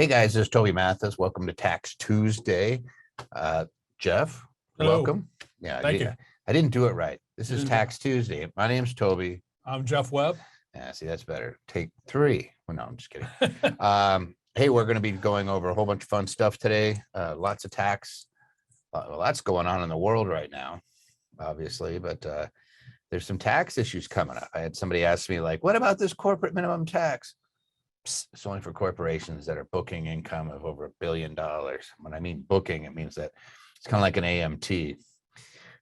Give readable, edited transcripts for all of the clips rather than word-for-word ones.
Hey guys, this is Toby Mathis. Welcome to Tax Tuesday. Jeff, Hello. welcome. Yeah, Thank you. I didn't do it right. This is Tax Tuesday. My name's Toby. I'm Jeff Webb. Yeah, see, that's better. Take 3. Well, no, I'm just kidding. Hey, we're going to be going over a whole bunch of fun stuff today. Lots of tax. Lots going on in the world right now, obviously, but there's some tax issues coming up. I had somebody ask me, like, what about this corporate minimum tax? Psst, it's only for corporations that are booking income of over $1 billion. When I mean booking, it means that it's kind of like an AMT,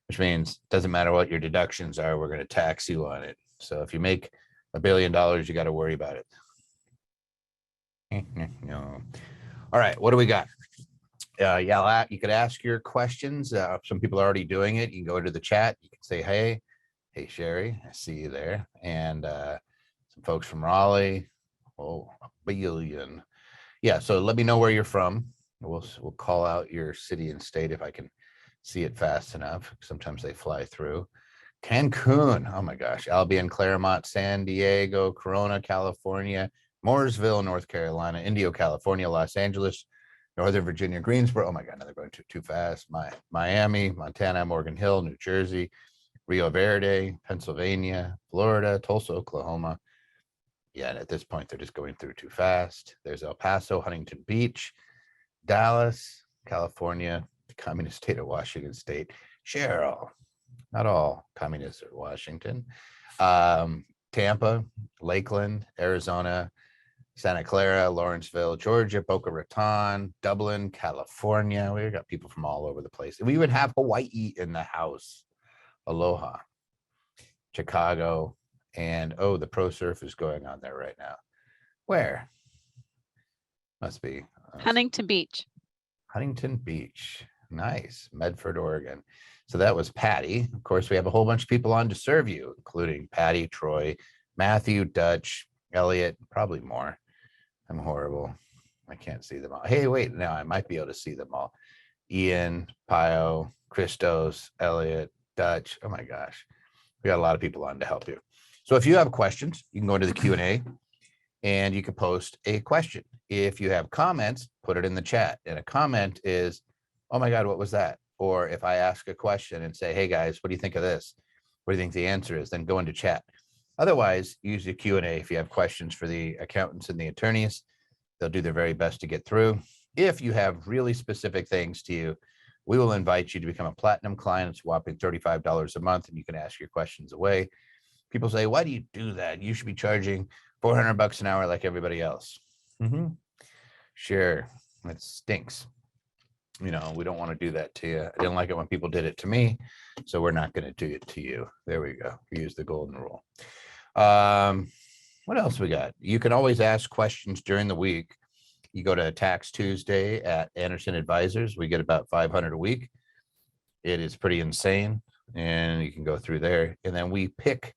which means it doesn't matter what your deductions are, we're going to tax you on it. So if you make $1 billion, you got to worry about it. No. All right, what do we got? Yeah, you could ask your questions. Some people are already doing it. You can go to the chat. You can say, hey Sherry, I see you there, and some folks from Raleigh. Oh, $1 billion. Yeah, so let me know where you're from. We'll call out your city and state if I can see it fast enough. Sometimes they fly through. Cancun, oh my gosh, Albion, Claremont, San Diego, Corona, California, Mooresville, North Carolina, Indio, California, Los Angeles, Northern Virginia, Greensboro. Oh my God, now they're going too fast. Miami, Montana, Morgan Hill, New Jersey, Rio Verde, Pennsylvania, Florida, Tulsa, Oklahoma. Yeah, and at this point, they're just going through too fast. There's El Paso, Huntington Beach, Dallas, California, the communist state of Washington State. Cheryl, not all communists are Washington. Tampa, Lakeland, Arizona, Santa Clara, Lawrenceville, Georgia, Boca Raton, Dublin, California. We got people from all over the place. We even have Hawaii in the house. Aloha. Chicago. And oh, the pro surf is going on there right now. Where? Must be Huntington Beach. Huntington Beach. Nice. Medford, Oregon. So that was Patty. Of course, we have a whole bunch of people on to serve you, including Patty, Troy, Matthew, Dutch, Elliot, probably more. I'm horrible. I can't see them all. Hey, wait, now I might be able to see them all. Ian, Pio, Christos, Elliot, Dutch. Oh my gosh. We got a lot of people on to help you. So if you have questions, you can go into the Q&A and you can post a question. If you have comments, put it in the chat. And a comment is, oh my God, what was that? Or if I ask a question and say, hey guys, what do you think of this? What do you think the answer is? Then go into chat. Otherwise, use the Q&A if you have questions for the accountants and the attorneys. They'll do their very best to get through. If you have really specific things to you, we will invite you to become a platinum client. It's a whopping $35 a month, and you can ask your questions away. People say, why do you do that? You should be charging $400 an hour like everybody else. Sure, it stinks. You know, we don't want to do that to you. I didn't like it when people did it to me, so we're not going to do it to you. There we go. We use the golden rule. What else we got? You can always ask questions during the week. You go to Tax Tuesday at Anderson Advisors. We get about 500 a week. It is pretty insane, and you can go through there. And then we pick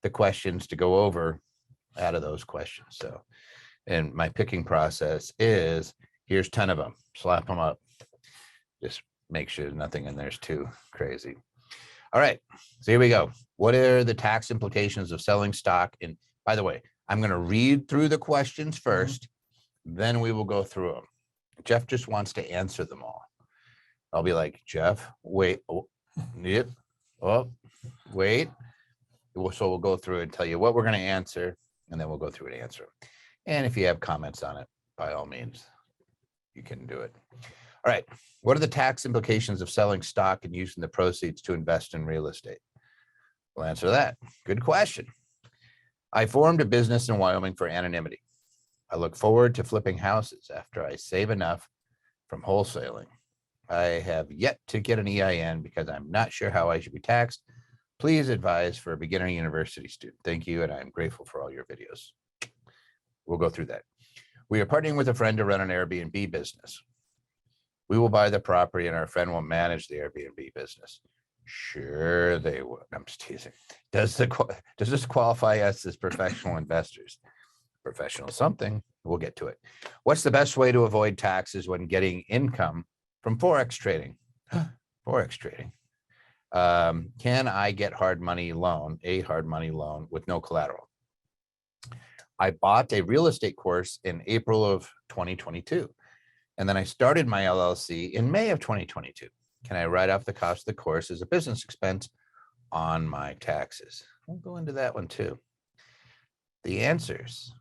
the questions to go over out of those questions. So, and my picking process is, here's 10 of them. Slap them up. Just make sure nothing in there's too crazy. All right, so here we go. What are the tax implications of selling stock? And by the way, I'm going to read through the questions first, then we will go through them. Jeff just wants to answer them all. I'll be like, Jeff, wait, oh, yep, oh, wait. So we'll go through and tell you what we're going to answer, and then we'll go through and answer them. And if you have comments on it, by all means, you can do it. All right. What are the tax implications of selling stock and using the proceeds to invest in real estate? We'll answer that. Good question. I formed a business in Wyoming for anonymity. I look forward to flipping houses after I save enough from wholesaling. I have yet to get an EIN because I'm not sure how I should be taxed. Please advise for a beginner university student. Thank you, and I'm grateful for all your videos. We'll go through that. We are partnering with a friend to run an Airbnb business. We will buy the property and our friend will manage the Airbnb business. Sure, they would. I'm just teasing. Does this qualify us as professional investors? Professional something. We'll get to it. What's the best way to avoid taxes when getting income from forex trading? Forex trading. Can I get a hard money loan with no collateral? I bought a real estate course in April of 2022. And then I started my LLC in May of 2022. Can I write off the cost of the course as a business expense on my taxes? We'll go into that one too. The answers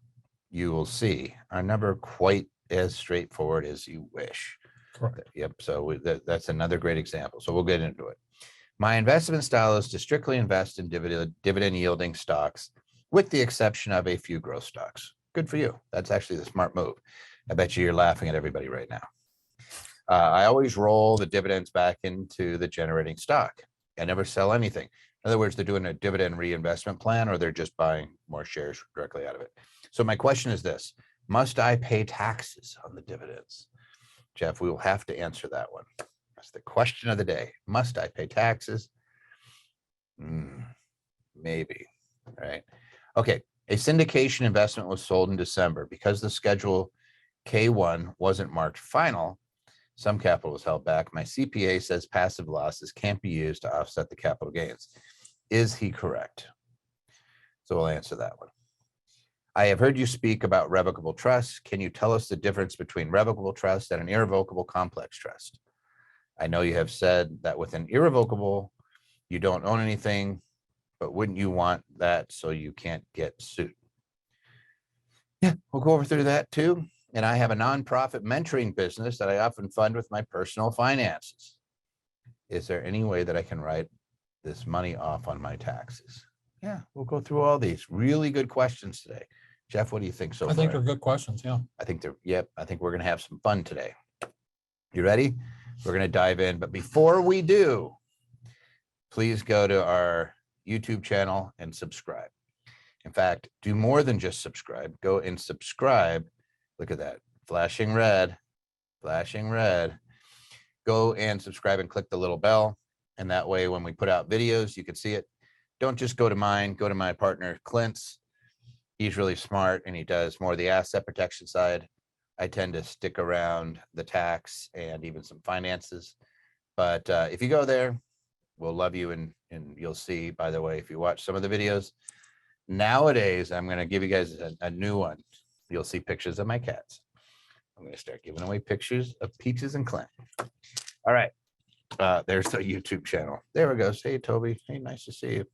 you will see are never quite as straightforward as you wish. Correct. Yep. So that's another great example. So we'll get into it. My investment style is to strictly invest in dividend yielding stocks, with the exception of a few growth stocks. Good for you. That's actually the smart move. I bet you're laughing at everybody right now. I always roll the dividends back into the generating stock. I never sell anything. In other words, they're doing a dividend reinvestment plan, or they're just buying more shares directly out of it. So my question is this: must I pay taxes on the dividends? Jeff, we will have to answer that one. That's the question of the day. Must I pay taxes? Maybe. All right. Okay. A syndication investment was sold in December. Because the Schedule K-1 wasn't marked final, some capital was held back. My CPA says passive losses can't be used to offset the capital gains. Is he correct? So we'll answer that one. I have heard you speak about revocable trusts. Can you tell us the difference between revocable trust and an irrevocable complex trust? I know you have said that with an irrevocable, you don't own anything, but wouldn't you want that so you can't get sued? Yeah, we'll go over through that too. And I have a nonprofit mentoring business that I often fund with my personal finances. Is there any way that I can write this money off on my taxes? Yeah, we'll go through all these really good questions today. Jeff, what do you think so far? I think they're good questions. Yeah. I think we're going to have some fun today. You ready? We're going to dive in. But before we do, please go to our YouTube channel and subscribe. In fact, do more than just subscribe. Go and subscribe. Look at that. Flashing red. Flashing red. Go and subscribe and click the little bell. And that way, when we put out videos, you can see it. Don't just go to mine. Go to my partner, Clint's. He's really smart, and he does more of the asset protection side. I tend to stick around the tax and even some finances. But if you go there, we'll love you. And you'll see, by the way, if you watch some of the videos, nowadays, I'm going to give you guys a new one. You'll see pictures of my cats. I'm going to start giving away pictures of Peaches and Clint. All right. There's the YouTube channel. There it goes. Hey, Toby. Hey, nice to see you.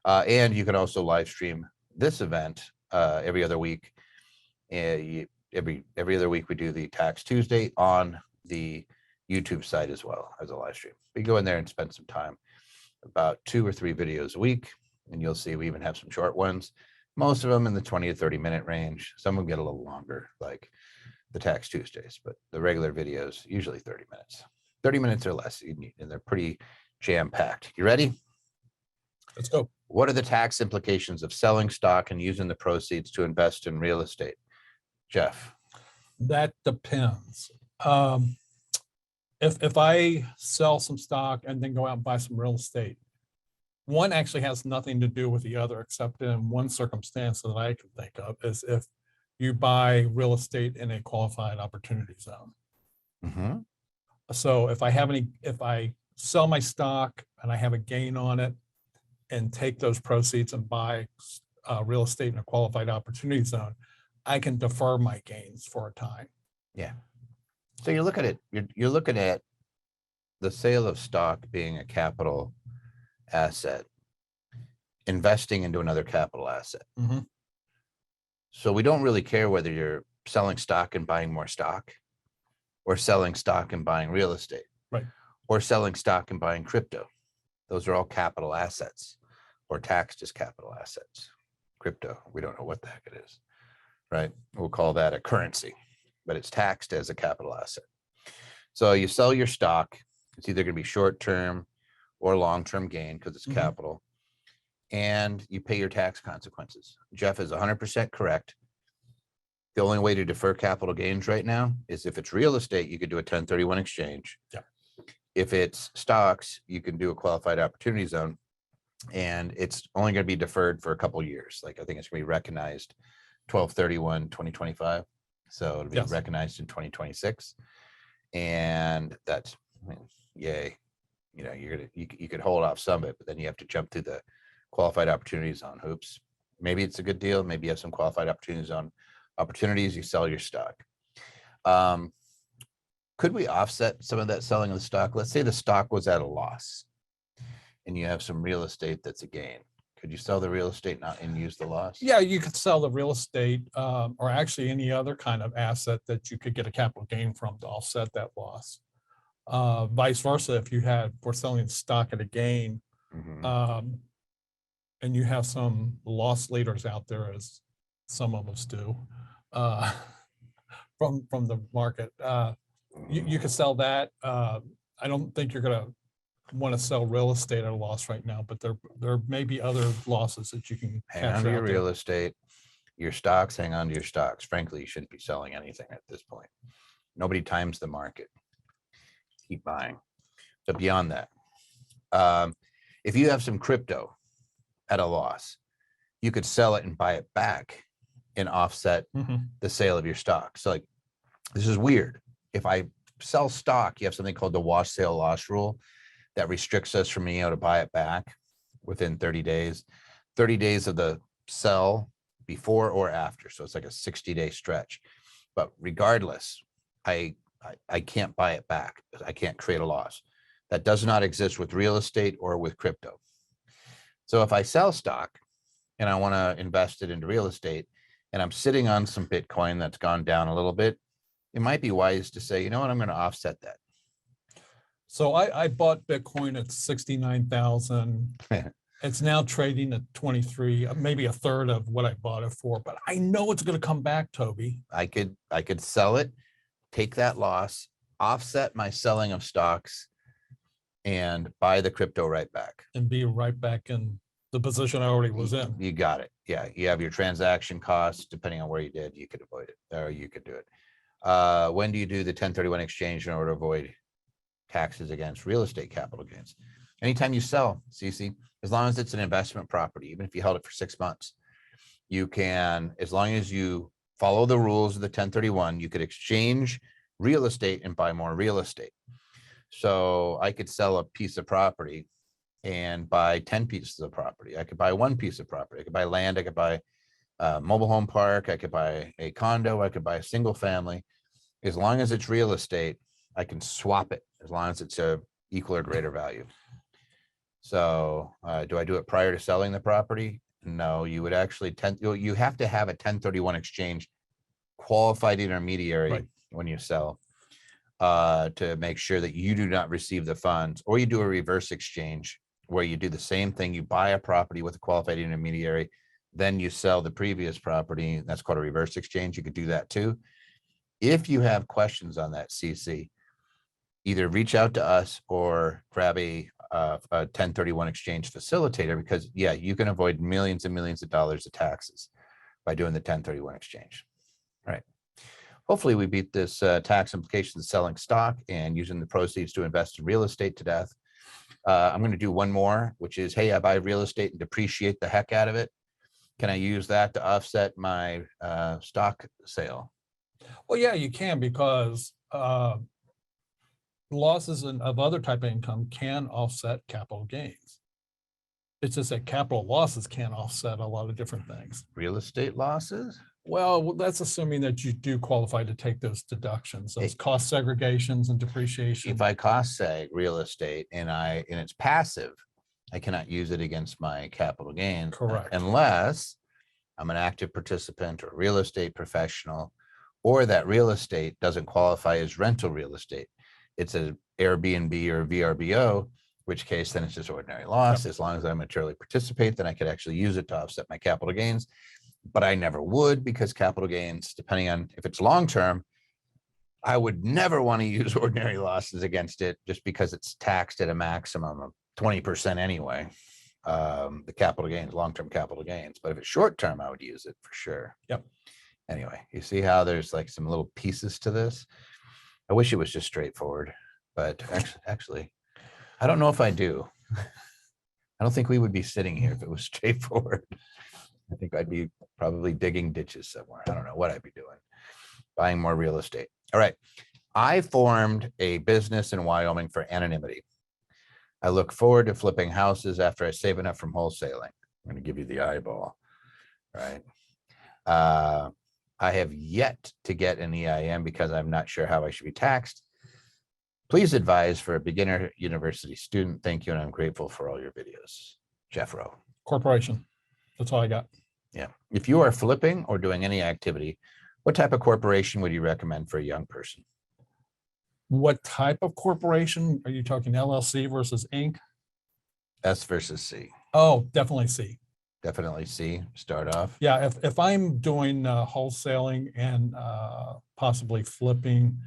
And you can also live stream this event every other week. Every other week we do the Tax Tuesday on the YouTube site as well as a live stream. We go in there and spend some time, about 2 or 3 videos a week, and you'll see we even have some short ones. Most of them in the 20 to 30 minute range. Some of them get a little longer, like the Tax Tuesdays, but the regular videos usually 30 minutes. 30 minutes or less, and they're pretty jam-packed. You ready? Let's go. What are the tax implications of selling stock and using the proceeds to invest in real estate? Jeff? That depends. If I sell some stock and then go out and buy some real estate, one actually has nothing to do with the other, except in one circumstance that I can think of is if you buy real estate in a qualified opportunity zone. Mm-hmm. So if I sell my stock and I have a gain on it and take those proceeds and buy real estate in a qualified opportunity zone, I can defer my gains for a time. Yeah. So you're looking at the sale of stock being a capital asset, investing into another capital asset. Mm-hmm. So we don't really care whether you're selling stock and buying more stock, or selling stock and buying real estate, right, or selling stock and buying crypto. Those are all capital assets, or taxed as capital assets. Crypto, we don't know what the heck it is, right? We'll call that a currency, but it's taxed as a capital asset. So you sell your stock, it's either going to be short-term or long-term gain because it's capital, and you pay your tax consequences. Jeff is 100% correct. The only way to defer capital gains right now is if it's real estate, you could do a 1031 exchange. Yeah. If it's stocks, you can do a qualified opportunity zone, and it's only going to be deferred for a couple of years. Like I think it's going to be recognized 12/31/2025. So it'll be recognized in 2026. And that's, yay. You know, you could hold off some of it, but then you have to jump through the qualified opportunity zone hoops. Maybe it's a good deal. Maybe you have some qualified opportunities, you sell your stock. Could we offset some of that selling of the stock? Let's say the stock was at a loss and you have some real estate that's a gain. Could you sell the real estate and use the loss? Yeah, you could sell the real estate or actually any other kind of asset that you could get a capital gain from to offset that loss. Vice versa, if you were selling stock at a gain, Mhm. and you have some loss leaders out there, as some of us do, from the market, you could sell that. I don't think you're gonna want to sell real estate at a loss right now, but there may be other losses that you can Hang on to capture your out there. real estate, your stocks, hang on to your stocks. Frankly, you shouldn't be selling anything at this point. Nobody times the market. Keep buying. So beyond that, if you have some crypto at a loss, you could sell it and buy it back and offset Mhm. the sale of your stock. So like, this is weird. If I sell stock, you have something called the wash sale loss rule that restricts us from being able to buy it back within 30 days, 30 days of the sell before or after. So it's like a 60-day stretch. But regardless, I can't buy it back. I can't create a loss. That does not exist with real estate or with crypto. So if I sell stock and I want to invest it into real estate and I'm sitting on some Bitcoin that's gone down a little bit, it might be wise to say, you know what, I'm going to offset that. So I bought Bitcoin at 69,000. It's now trading at 23, maybe a third of what I bought it for, but I know it's going to come back, Toby. I could sell it, take that loss, offset my selling of stocks, and buy the crypto right back. And be right back in the position I already was in. You got it. Yeah, you have your transaction costs, depending on where you did, you could avoid it, or you could do it. When do you do the 1031 exchange in order to avoid taxes against real estate capital gains? Anytime you sell, CC, as long as it's an investment property, even if you held it for 6 months, you can, as long as you follow the rules of the 1031, you could exchange real estate and buy more real estate. So I could sell a piece of property and buy 10 pieces of property. I could buy one piece of property. I could buy land. I could buy a mobile home park. I could buy a condo. I could buy a single family. As long as it's real estate, I can swap it as long as it's a equal or greater value. So do I do it prior to selling the property? No, you would actually you have to have a 1031 exchange qualified intermediary Right. when you sell to make sure that you do not receive the funds, or you do a reverse exchange where you do the same thing. You buy a property with a qualified intermediary, then you sell the previous property. That's called a reverse exchange. You could do that too. If you have questions on that, CC, either reach out to us or grab a 1031 exchange facilitator, because yeah, you can avoid millions and millions of dollars of taxes by doing the 1031 exchange. All right. Hopefully we beat this tax implications of selling stock and using the proceeds to invest in real estate to death. I'm going to do one more, which is, hey, I buy real estate and depreciate the heck out of it. Can I use that to offset my stock sale? Well, yeah, you can, because losses of other type of income can offset capital gains. It's just that capital losses can offset a lot of different things. Real estate losses? Well, that's assuming that you do qualify to take those deductions, those cost segregations and depreciation. If I cost seg real estate and it's passive, I cannot use it against my capital gain. Correct. Unless I'm an active participant or real estate professional, or that real estate doesn't qualify as rental real estate. It's an Airbnb or VRBO, which case then it's just ordinary loss. Yep. As long as I materially participate, then I could actually use it to offset my capital gains. But I never would, because capital gains, depending on if it's long-term, I would never want to use ordinary losses against it, just because it's taxed at a maximum of 20% anyway. The capital gains, long-term capital gains. But if it's short-term, I would use it for sure. Yep. Anyway, you see how there's like some little pieces to this. I wish it was just straightforward, but actually, I don't know if I do. I don't think we would be sitting here if it was straightforward. I think I'd be probably digging ditches somewhere. I don't know what I'd be doing. Buying more real estate. All right. I formed a business in Wyoming for anonymity. I look forward to flipping houses after I save enough from wholesaling. I'm going to give you the eyeball. right? I have yet to get an EIN because I'm not sure how I should be taxed. Please advise for a beginner university student. Thank you, and I'm grateful for all your videos. Jeff Rowe. Corporation. That's all I got. Yeah. If you are flipping or doing any activity, what type of corporation would you recommend for a young person? What type of corporation? Are you talking LLC versus Inc.? S versus C. Oh, definitely C. Definitely C. Start off. Yeah, if I'm doing wholesaling and possibly flipping,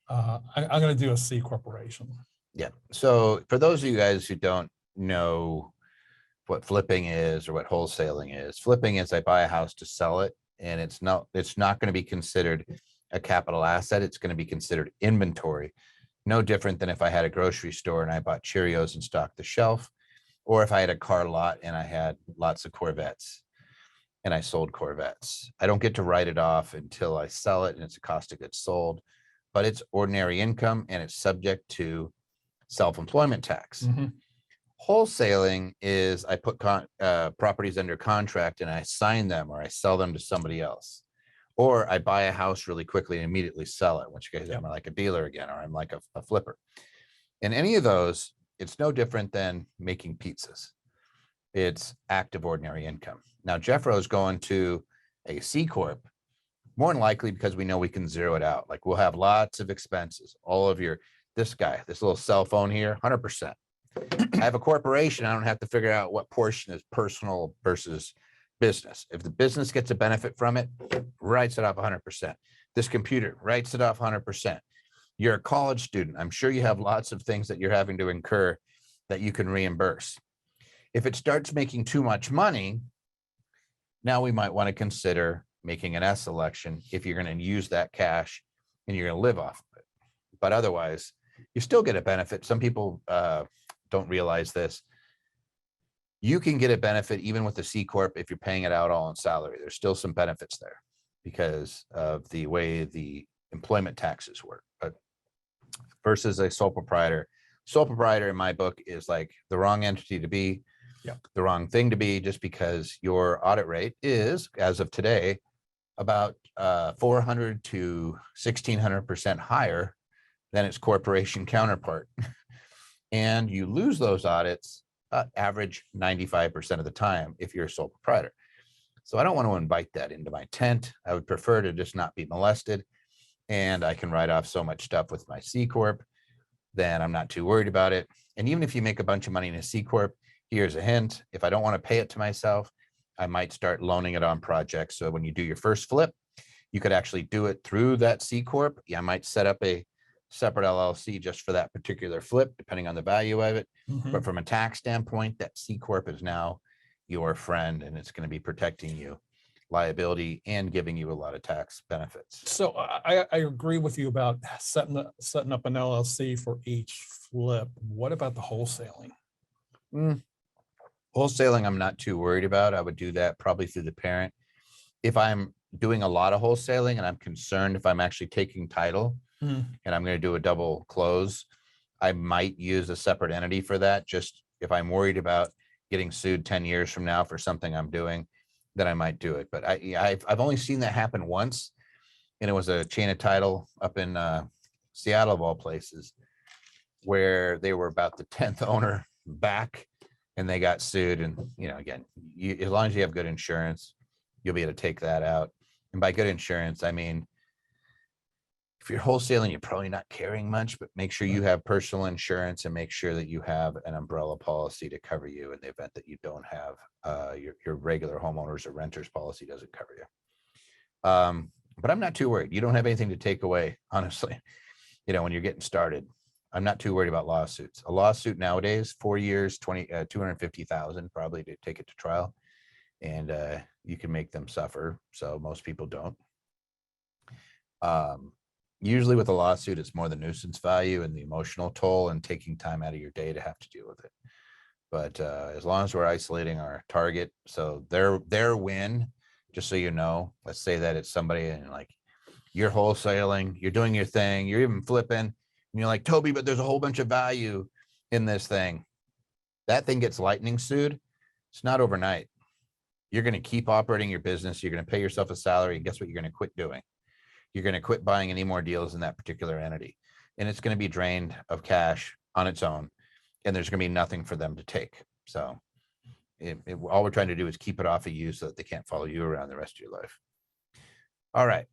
I'm going to do a C corporation. Yeah. So for those of you guys who don't know what flipping is or what wholesaling is, flipping is I buy a house to sell it, and it's not going to be considered a capital asset. It's going to be considered inventory. No different than if I had a grocery store and I bought Cheerios and stocked the shelf, or if I had a car lot and I had lots of Corvettes and I sold Corvettes. I don't get to write it off until I sell it, and it's a cost of goods sold, but it's ordinary income and it's subject to self-employment tax. Mhm. Wholesaling is I put properties under contract and I sign them, or I sell them to somebody else, or I buy a house really quickly and immediately sell it, which I'm like a dealer again, or I'm like a flipper. In any of those, it's no different than making pizzas. It's active ordinary income. Now, Jeff Rowe's going to a C Corp, more than likely because we know we can zero it out. Like we'll have lots of expenses, all of this little cell phone here, 100%. I have a corporation. I don't have to figure out what portion is personal versus business. If the business gets a benefit from it, writes it off 100%. This computer writes it off 100%. You're a college student. I'm sure you have lots of things that you're having to incur that you can reimburse. If it starts making too much money, now we might want to consider making an S election if you're going to use that cash and you're going to live off of it. But otherwise, you still get a benefit. Some people don't realize this. You can get a benefit even with the C Corp if you're paying it out all in salary. There's still some benefits there because of the way the employment taxes work. But versus a sole proprietor in my book is like the wrong entity to be, the wrong thing to be, just because your audit rate is, as of today, about 400 to 1,600% higher than its corporation counterpart. And you lose those audits average 95% of the time if you're a sole proprietor. So I don't want to invite that into my tent. I would prefer to just not be molested, and I can write off so much stuff with my C Corp, then I'm not too worried about it. And even if you make a bunch of money in a C Corp, here's a hint. If I don't want to pay it to myself, I might start loaning it on projects. So when you do your first flip, you could actually do it through that C Corp. I might set up a separate LLC just for that particular flip, depending on the value of it. Mhm. But from a tax standpoint, that C Corp is now your friend, and it's going to be protecting you liability and giving you a lot of tax benefits. So I agree with you about setting up an LLC for each flip. What about the wholesaling? Wholesaling, I'm not too worried about. I would do that probably through the parent. If I'm doing a lot of wholesaling and I'm concerned if I'm actually taking title and I'm going to do a double close, I might use a separate entity for that. Just if I'm worried about getting sued 10 years from now for something I'm doing, then I might do it. But I've only seen that happen once, and it was a chain of title up in Seattle of all places, where they were about the 10th owner back and they got sued. And again, as long as you have good insurance, you'll be able to take that out. And by good insurance, I mean, if you're wholesaling, you're probably not carrying much, but make sure you have personal insurance and make sure that you have an umbrella policy to cover you in the event that you don't have your regular homeowners or renters policy doesn't cover you. But I'm not too worried. You don't have anything to take away, honestly. When you're getting started, I'm not too worried about lawsuits. A lawsuit nowadays, 4 years, 250,000 probably to take it to trial, and you can make them suffer. So most people don't. Usually with a lawsuit, it's more the nuisance value and the emotional toll and taking time out of your day to have to deal with it. But as long as we're isolating our target, so their win, just so you know, let's say that it's somebody and like you're wholesaling, you're doing your thing, you're even flipping, and you're like, Toby, but there's a whole bunch of value in this thing. That thing gets lightning sued. It's not overnight. You're going to keep operating your business. You're going to pay yourself a salary. And guess what? You're going to quit doing. You're going to quit buying any more deals in that particular entity. And it's going to be drained of cash on its own. And there's going to be nothing for them to take. So all we're trying to do is keep it off of you so that they can't follow you around the rest of your life. All right.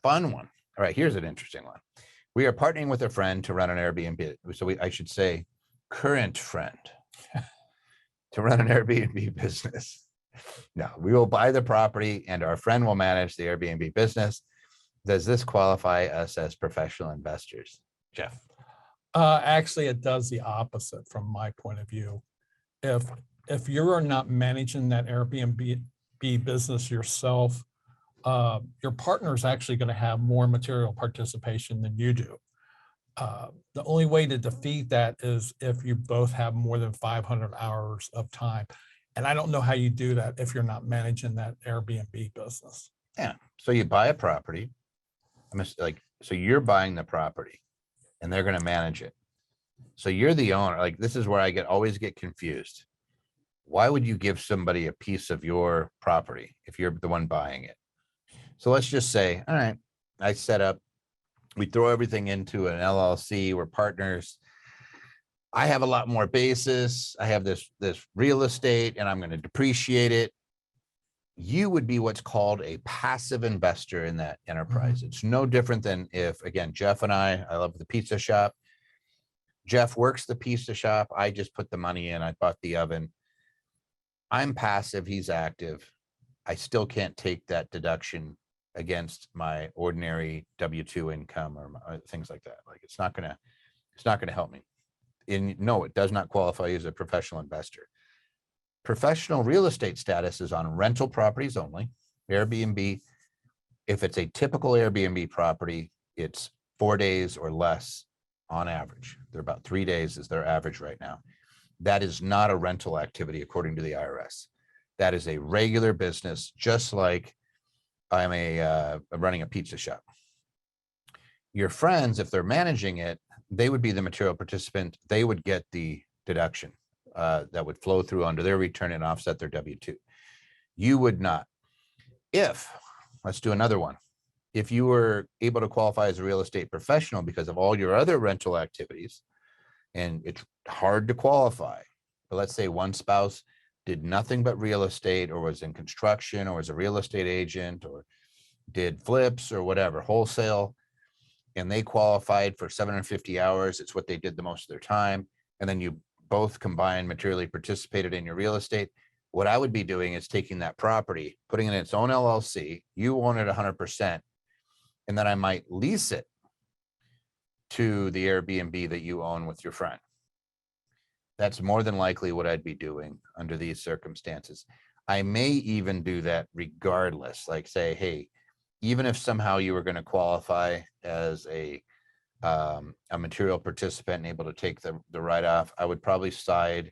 Fun one. All right. Here's an interesting one. We are partnering with a friend to run an Airbnb. So I should say current friend to run an Airbnb business. No, we will buy the property and our friend will manage the Airbnb business. Does this qualify us as professional investors, Jeff? Actually, it does the opposite from my point of view. If you are not managing that Airbnb business yourself, your partner is actually going to have more material participation than you do. The only way to defeat that is if you both have more than 500 hours of time. And I don't know how you do that if you're not managing that Airbnb business. Yeah. So you buy a property. So you're buying the property and they're going to manage it. So you're the owner. Like, this is where I always get confused. Why would you give somebody a piece of your property if you're the one buying it? So let's just say, all right, I set up, we throw everything into an LLC, we're partners. I have a lot more basis. I have this real estate and I'm going to depreciate it. You would be what's called a passive investor in that enterprise. It's no different than if, again, Jeff and I love the pizza shop. Jeff works the pizza shop. I just put the money in. I bought the oven. I'm passive. He's active. I still can't take that deduction against my ordinary W-2 income or things like that. Like, it's not going to help me. No, it does not qualify as a professional investor. Professional real estate status is on rental properties only. Airbnb, if it's a typical Airbnb property, it's 4 days or less on average. They're about 3 days is their average right now. That is not a rental activity according to the IRS. That is a regular business, just like I'm running a pizza shop. Your friends, if they're managing it, they would be the material participant. They would get the deduction that would flow through under their return and offset their W-2. You would not. Let's do another one. If you were able to qualify as a real estate professional because of all your other rental activities, and it's hard to qualify, but let's say one spouse did nothing but real estate or was in construction or was a real estate agent or did flips or whatever, wholesale, and they qualified for 750 hours. It's what they did the most of their time. And then you both combined materially participated in your real estate. What I would be doing is taking that property, putting it in its own LLC. You own it 100%. And then I might lease it to the Airbnb that you own with your friend. That's more than likely what I'd be doing under these circumstances. I may even do that regardless, like say, hey, even if somehow you were going to qualify as a material participant and able to take the write-off, I would probably side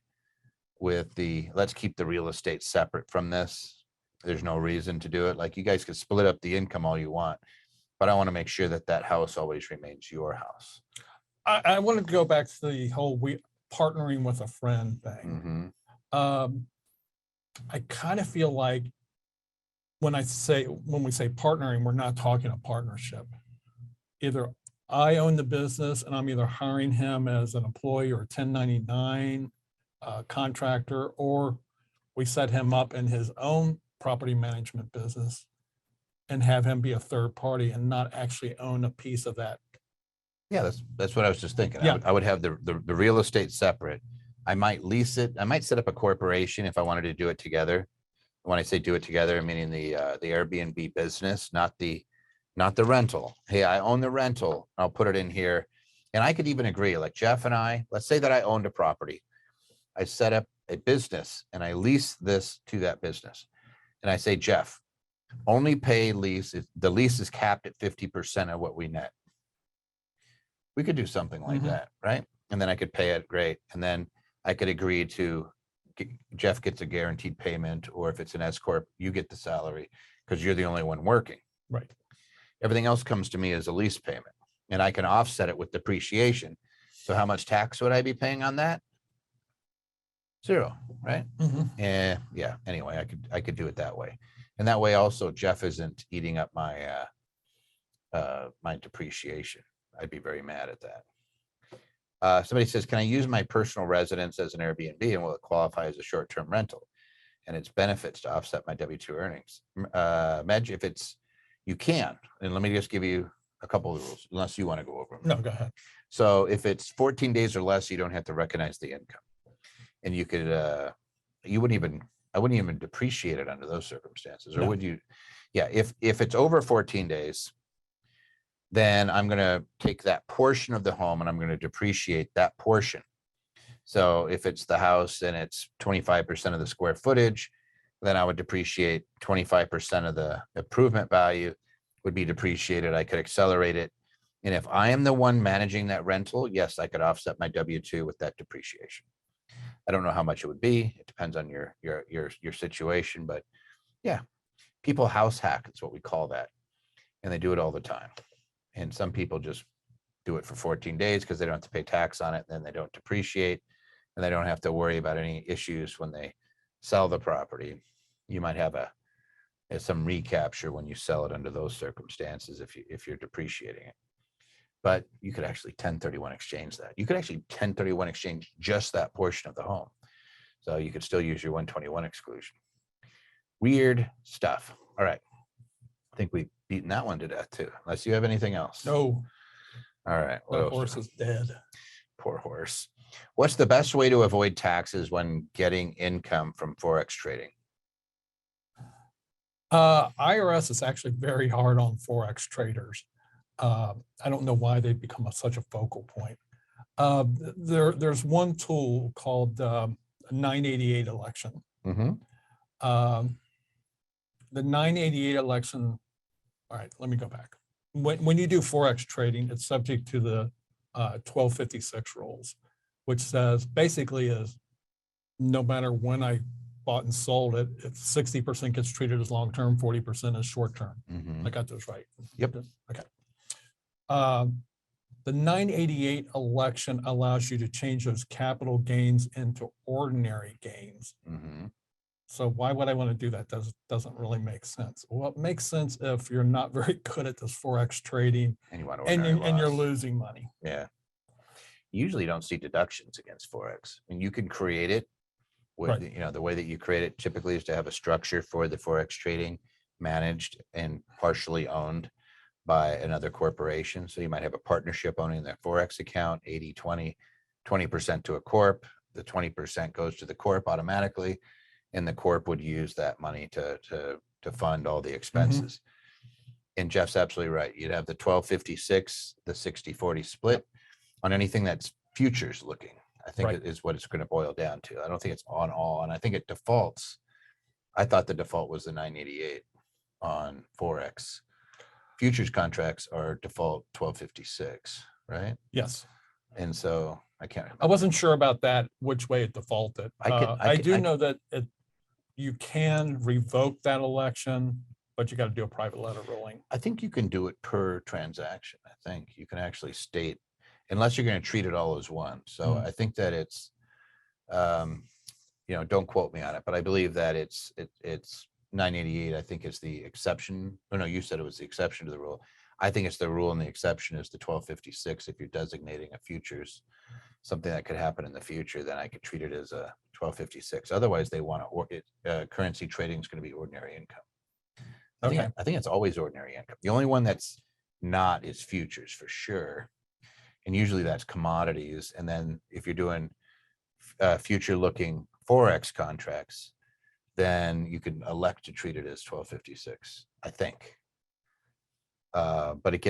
with let's keep the real estate separate from this. There's no reason to do it. Like, you guys could split up the income all you want, but I want to make sure that house always remains your house. I want to go back to the whole partnering with a friend thing. Mm-hmm. I kind of feel like when we say partnering, we're not talking a partnership. Either I own the business and I'm either hiring him as an employee or a 1099 contractor, or we set him up in his own property management business and have him be a third party and not actually own a piece of that. Yeah, that's what I was just thinking. Yeah. I would have the real estate separate. I might lease it. I might set up a corporation if I wanted to do it together. When I say do it together, meaning the Airbnb business, not the rental. Hey, I own the rental. I'll put it in here. And I could even agree, like Jeff and I, let's say that I owned a property. I set up a business and I lease this to that business. And I say, Jeff, only pay lease. The lease is capped at 50% of what we net. We could do something like that, right? And then I could pay it, great. And then I could agree to, Jeff gets a guaranteed payment, or if it's an S corp, you get the salary because you're the only one working. Right. Everything else comes to me as a lease payment, and I can offset it with depreciation. So how much tax would I be paying on that? Zero, right? Mhm. Yeah. Anyway, I could do it that way. And that way also Jeff isn't eating up my my depreciation. I'd be very mad at that. Somebody says, can I use my personal residence as an Airbnb and will it qualify as a short-term rental and its benefits to offset my W-2 earnings? Madge, if it's, you can, and let me just give you a couple of rules, unless you want to go over them. No, go ahead. So if it's 14 days or less, you don't have to recognize the income. And you could, you wouldn't even, I wouldn't even depreciate it under those circumstances, or No. would you? Yeah, if it's over 14 days, then I'm going to take that portion of the home and I'm going to depreciate that portion. So if it's the house and it's 25% of the square footage, then I would depreciate 25% of the improvement value would be depreciated. I could accelerate it. And if I am the one managing that rental, yes, I could offset my W-2 with that depreciation. I don't know how much it would be. It depends on your situation, but yeah, people house hack is what we call that. And they do it all the time. And some people just do it for 14 days because they don't have to pay tax on it. Then they don't depreciate and they don't have to worry about any issues when they sell the property. You might have some recapture when you sell it under those circumstances if you're depreciating it. But you could actually 1031 exchange that. You could actually 1031 exchange just that portion of the home. So you could still use your 121 exclusion. Weird stuff. All right. I think we've beaten that one to death too, unless you have anything else. No, All right. What that else? horse is dead. Poor horse. What's the best way to avoid taxes when getting income from forex trading? IRS is actually very hard on forex traders. I don't know why they've become such a focal point. There's one tool called 988 election. Mm-hmm. The 988 election. All right, let me go back. When you do forex trading, it's subject to the 1256 rules, which says basically is no matter when I bought and sold it, if 60% gets treated as long-term, 40% is short-term. Mm-hmm. I got those right. Yep. Okay. The 988 election allows you to change those capital gains into ordinary gains. Mm-hmm. So why would I want to do that? Doesn't really make sense. Well, it makes sense if you're not very good at this forex trading And you want and you're loss. losing money. Yeah. You usually don't see deductions against forex. I mean, you can create it with Right. the way that you create it typically is to have a structure for the forex trading managed and partially owned by another corporation. So you might have a partnership owning the forex account, 80-20, 20% to a corp. The 20% goes to the corp automatically, and the corp would use that money to fund all the expenses. And Jeff's absolutely right. You'd have the 1256, the 60-40 split on anything that's futures looking. I think Right. it is what it's going to boil down to. I don't think it's on all. And I think it defaults. I thought the default was the 988 on forex. Futures contracts are default 1256, right? Yes. And so I can't remember. I wasn't sure about that, which way it defaulted. I do know that you can revoke that election, but you got to do a private letter ruling. I think you can do it per transaction. I think you can actually state, unless you're going to treat it all as one. So I think that it's, don't quote me on it, but I believe that it's 988. I think is the exception. Oh no, you said it was the exception to the rule. I think it's the rule and the exception is the 1256. If you're designating a futures, something that could happen in the future, then I could treat it as a 1256. Otherwise, they want to currency trading is going to be ordinary income. I think it's always ordinary income. The only one that's not is futures for sure. And usually that's commodities. And then if you're doing future looking forex contracts, then you can elect to treat it as 1256, I think. But it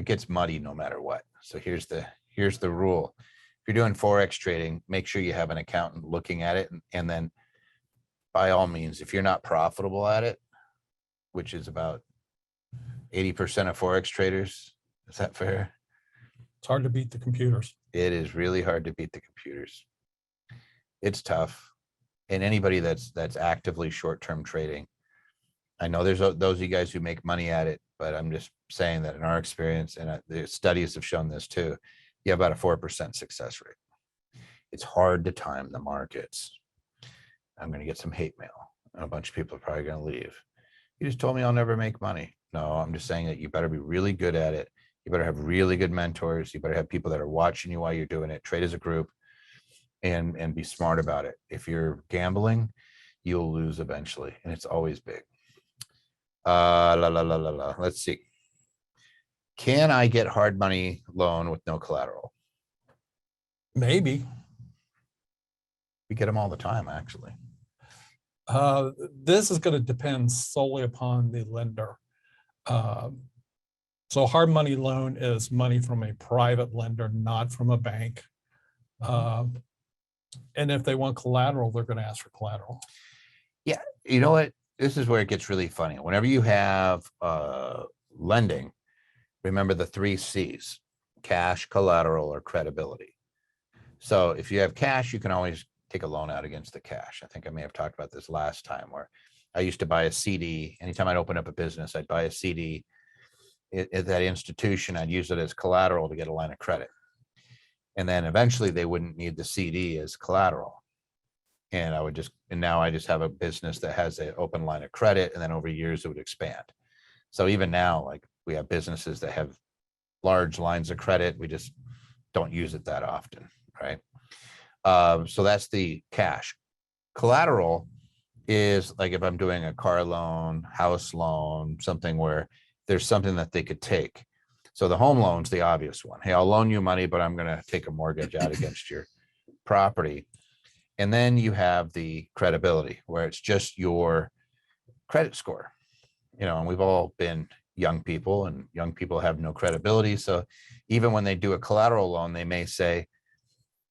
gets muddy no matter what. So here's the rule. If you're doing forex trading, make sure you have an accountant looking at it. And then by all means, if you're not profitable at it, which is about 80% of forex traders, is that fair? It's hard to beat the computers. It is really hard to beat the computers. It's tough. And anybody that's actively short-term trading, I know there's those of you guys who make money at it, but I'm just saying that in our experience, and the studies have shown this too, you have about a 4% success rate. It's hard to time the markets. I'm going to get some hate mail. And a bunch of people are probably going to leave. You just told me I'll never make money. No, I'm just saying that you better be really good at it. You better have really good mentors. You better have people that are watching you while you're doing it. Trade as a group and be smart about it. If you're gambling, you'll lose eventually. And it's always big. Let's see. Can I get hard money loan with no collateral? Maybe. We get them all the time, actually. This is going to depend solely upon the lender. So hard money loan is money from a private lender, not from a bank. And if they want collateral, they're going to ask for collateral. Yeah, you know what? This is where it gets really funny. Whenever you have lending, remember the 3 C's: cash, collateral, or credibility. So if you have cash, you can always take a loan out against the cash. I think I may have talked about this last time, where I used to buy a CD. Anytime I'd open up a business, I'd buy a CD at that institution. I'd use it as collateral to get a line of credit. And then eventually they wouldn't need the CD as collateral. And now I just have a business that has an open line of credit, and then over years it would expand. So even now, like, we have businesses that have large lines of credit. We just don't use it that often, right? So that's the cash. Collateral is like if I'm doing a car loan, house loan, something where there's something that they could take. So the home loan's the obvious one. Hey, I'll loan you money, but I'm going to take a mortgage out against your property. And then you have the credibility, where it's just your credit score. And we've all been young people, and young people have no credibility. So even when they do a collateral loan, they may say,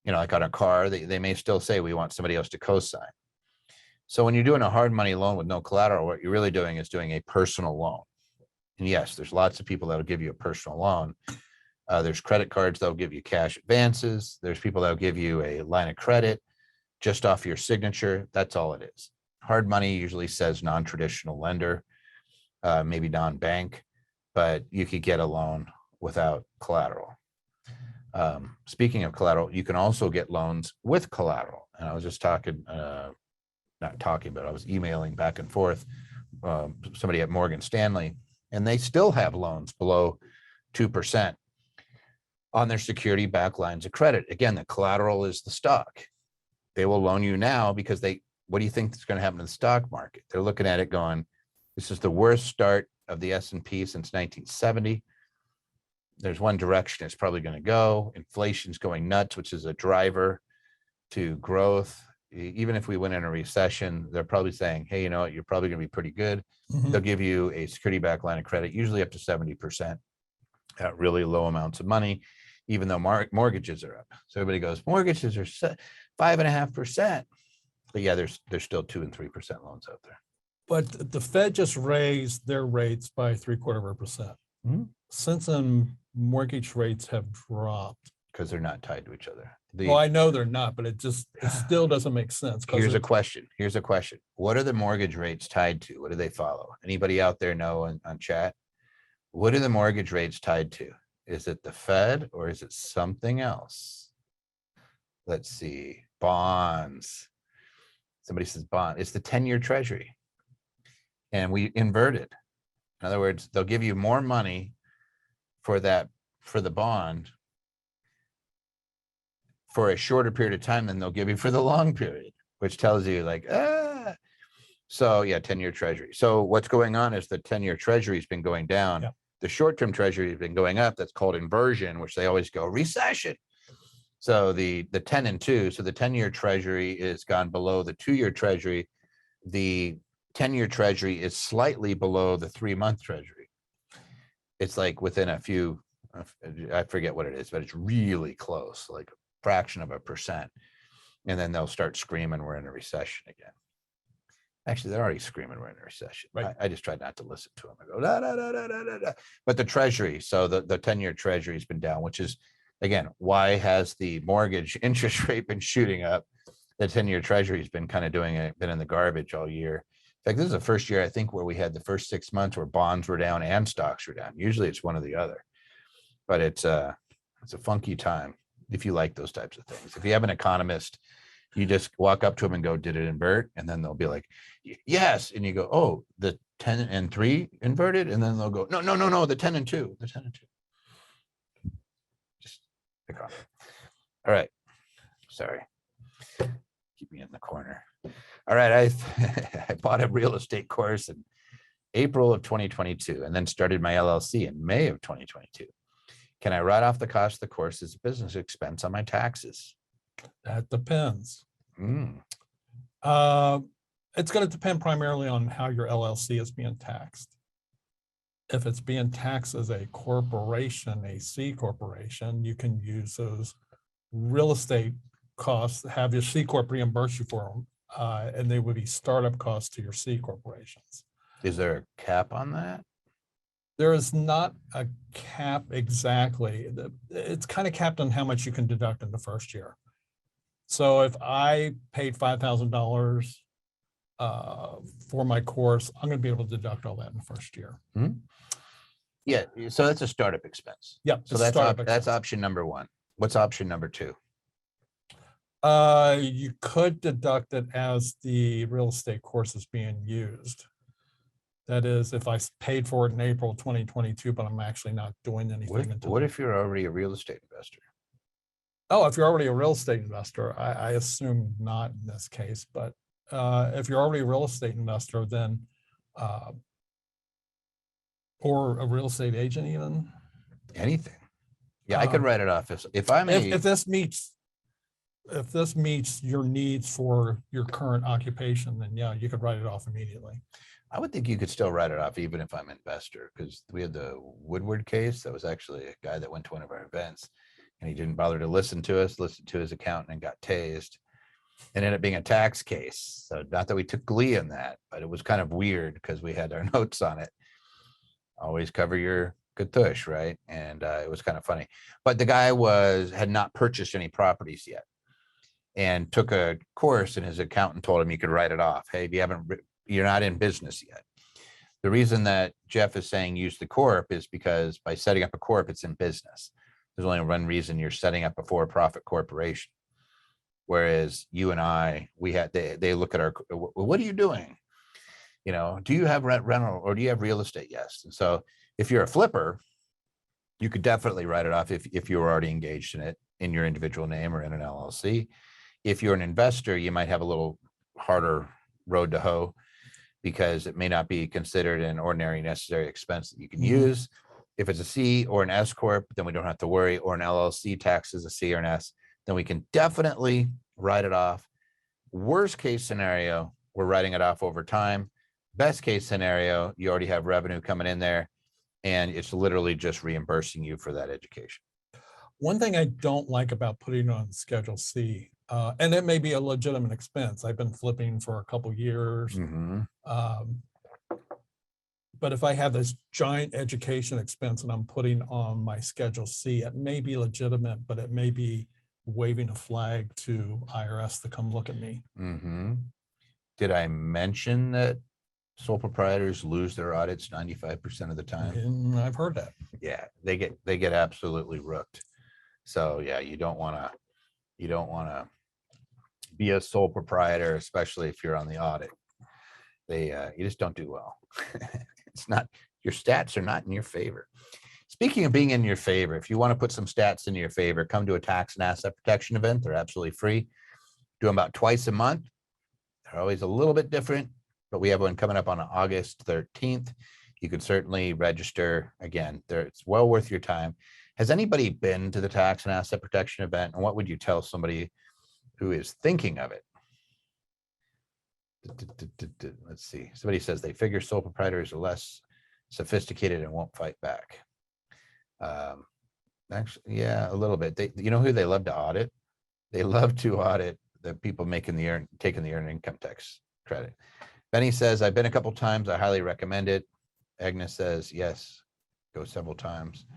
like on a car, they may still say, we want somebody else to co-sign. So when you're doing a hard money loan with no collateral, what you're really doing is doing a personal loan. And yes, there's lots of people that'll give you a personal loan. There's credit cards that'll give you cash advances. There's people that'll give you a line of credit just off your signature. That's all it is. Hard money usually says non-traditional lender, maybe non-bank, but you could get a loan without collateral. Speaking of collateral, you can also get loans with collateral. And I was just I was emailing back and forth somebody at Morgan Stanley, and they still have loans below 2% on their security backed lines of credit. Again, the collateral is the stock. They will loan you now because what do you think is going to happen in the stock market? They're looking at it going, this is the worst start of the S&P since 1970. There's one direction it's probably going to go. Inflation's going nuts, which is a driver to growth. Even if we went in a recession, they're probably saying, hey, you know what, you're probably going to be pretty good. Mhm. They'll give you a security backed line of credit, usually up to 70% at really low amounts of money, even though mortgages are up. So everybody goes, mortgages are 5.5%. But yeah, there's still 2% and 3% loans out there. But the Fed just raised their rates by 0.75%. Mhm. Since then, mortgage rates have dropped. Because they're not tied to each other. Well, I know they're not, but it still doesn't make sense. Here's a question. What are the mortgage rates tied to? What do they follow? Anybody out there know on chat? What are the mortgage rates tied to? Is it the Fed or is it something else? Let's see. Bonds. Somebody says bond. It's the 10-year treasury. And we inverted. In other words, they'll give you more money for the bond for a shorter period of time than they'll give you for the long period, which tells you like, So yeah, 10-year treasury. So what's going on is the 10-year treasury has been going down. Yeah. The short-term treasury has been going up. That's called inversion, which they always go recession. So the 10 and 2, so the 10-year treasury is gone below the 2-year treasury. The 10-year treasury is slightly below the 3-month treasury. It's like within a few, I forget what it is, but it's really close, like a fraction of a percent. And then they'll start screaming, we're in a recession again. Actually, they're already screaming we're in a recession. Right. I just tried not to listen to them. I go, da, da, da, da, da, da, da. But the treasury, so the 10-year treasury has been down, which is, again, why has the mortgage interest rate been shooting up? The 10-year treasury has been kind of been in the garbage all year. In fact, this is the first year, I think, where we had the first 6 months where bonds were down and stocks were down. Usually it's one or the other. But it's a funky time if you like those types of things. If you have an economist You just walk up to them and go, did it invert? And then they'll be like, yes. And you go, oh, the 10 and 3 inverted. And then they'll go, no, no, no, no, the 10 and 2, the 10 and 2. Just pick on. All right. Sorry. Keep me in the corner. All right. I bought a real estate course in April of 2022 and then started my LLC in May of 2022. Can I write off the cost of the course as a business expense on my taxes? That depends. Mm. It's going to depend primarily on how your LLC is being taxed. If it's being taxed as a corporation, a C corporation, you can use those real estate costs, have your C corp reimburse you for them, and they would be startup costs to your C corporations. Is there a cap on that? There is not a cap exactly. It's kind of capped on how much you can deduct in the first year. So if I paid $5,000 for my course, I'm going to be able to deduct all that in the first year. Hmm? Yeah, so that's a startup expense. Yep. So that's option number 1. What's option number 2? You could deduct it as the real estate course is being used. That is, if I paid for it in April 2022, but I'm actually not doing anything until. What if you're already a real estate investor? Oh, if you're already a real estate investor, I assume not in this case, but if you're already a real estate investor, then or a real estate agent even. Anything. Yeah, I could write it off if I'm if this meets your needs for your current occupation, then yeah, you could write it off immediately. I would think you could still write it off even if I'm an investor, because we had the Woodward case. That was actually a guy that went to one of our events and he didn't bother to listen to us, listened to his accountant and got tased. And ended up being a tax case. So not that we took glee in that, but it was kind of weird because we had our notes on it. Always cover your good tush, right? And it was kind of funny. But the guy had not purchased any properties yet and took a course, and his accountant told him you could write it off. Hey, you're not in business yet. The reason that Jeff is saying use the corp is because by setting up a corp, it's in business. There's only one reason you're setting up a for-profit corporation. Whereas you and I, they look at what are you doing? You know, do you have rental or do you have real estate? Yes. And so if you're a flipper, you could definitely write it off if you're already engaged in it in your individual name or in an LLC. If you're an investor, you might have a little harder road to hoe because it may not be considered an ordinary necessary expense that you can use. If it's a C or an S corp, then we don't have to worry, or an LLC taxes a C or an S, then we can definitely write it off. Worst case scenario, we're writing it off over time. Best case scenario, you already have revenue coming in there and it's literally just reimbursing you for that education. One thing I don't like about putting it on Schedule C, and it may be a legitimate expense. I've been flipping for a couple years. But if I have this giant education expense and I'm putting on my Schedule C, it may be legitimate, but it may be waving a flag to IRS to come look at me. Did I mention that sole proprietors lose their audits 95% of the time? And I've heard that. Yeah, they get absolutely rooked. So yeah, you don't want to be a sole proprietor, especially if you're on the audit. You just don't do well. It's not, your stats are not in your favor. Speaking of being in your favor, if you want to put some stats in your favor, come to a tax and asset protection event. They're absolutely free. Do them about twice a month. They're always a little bit different, but we have one coming up on August 13th. You could certainly register. Again, it's well worth your time. Has anybody been to the tax and asset protection event? And what would you tell somebody who is thinking of it? Let's see. Somebody says they figure sole proprietors are less sophisticated and won't fight back. Actually, yeah, a little bit. You know who they love to audit? They love to audit the people taking the earned income tax credit. Benny says, I've been a couple times. I highly recommend it. Agnes says, yes, go several times.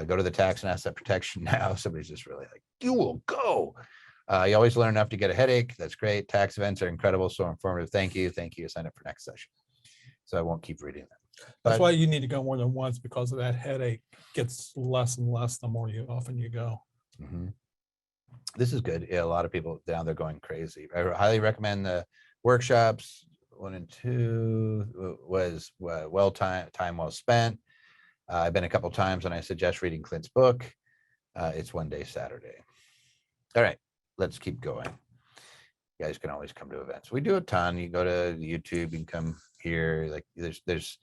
Go to the tax and asset protection now. Somebody's just really like, you will go. You always learn enough to get a headache. That's great. Tax events are incredible. So informative. Thank you. Thank you. Sign up for next session. So I won't keep reading that. That's why you need to go more than once, because of that headache gets less and less the more often you go. This is good. Yeah, a lot of people down there going crazy. I highly recommend the workshops. 1 and 2 was time well spent. I've been a couple times, and I suggest reading Clint's book. It's one day Saturday. All right, let's keep going. You guys can always come to events. We do a ton. You go to YouTube, you can come here. Like there's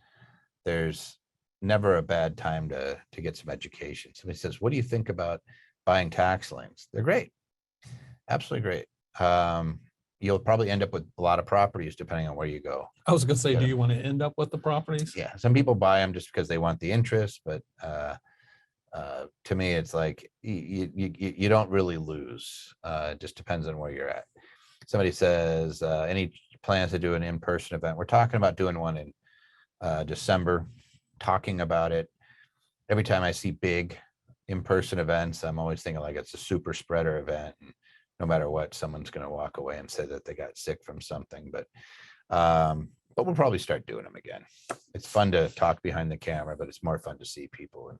never a bad time to get some education. Somebody says, what do you think about buying tax liens? They're great. Absolutely great. You'll probably end up with a lot of properties depending on where you go. I was gonna say, do you want to end up with the properties? Yeah, some people buy them just because they want the interest, but to me, it's like you don't really lose. It just depends on where you're at. Somebody says, any plans to do an in-person event? We're talking about doing one in December, talking about it. Every time I see big in-person events, I'm always thinking like it's a super spreader event. And no matter what, someone's going to walk away and say that they got sick from something. But we'll probably start doing them again. It's fun to talk behind the camera, but it's more fun to see people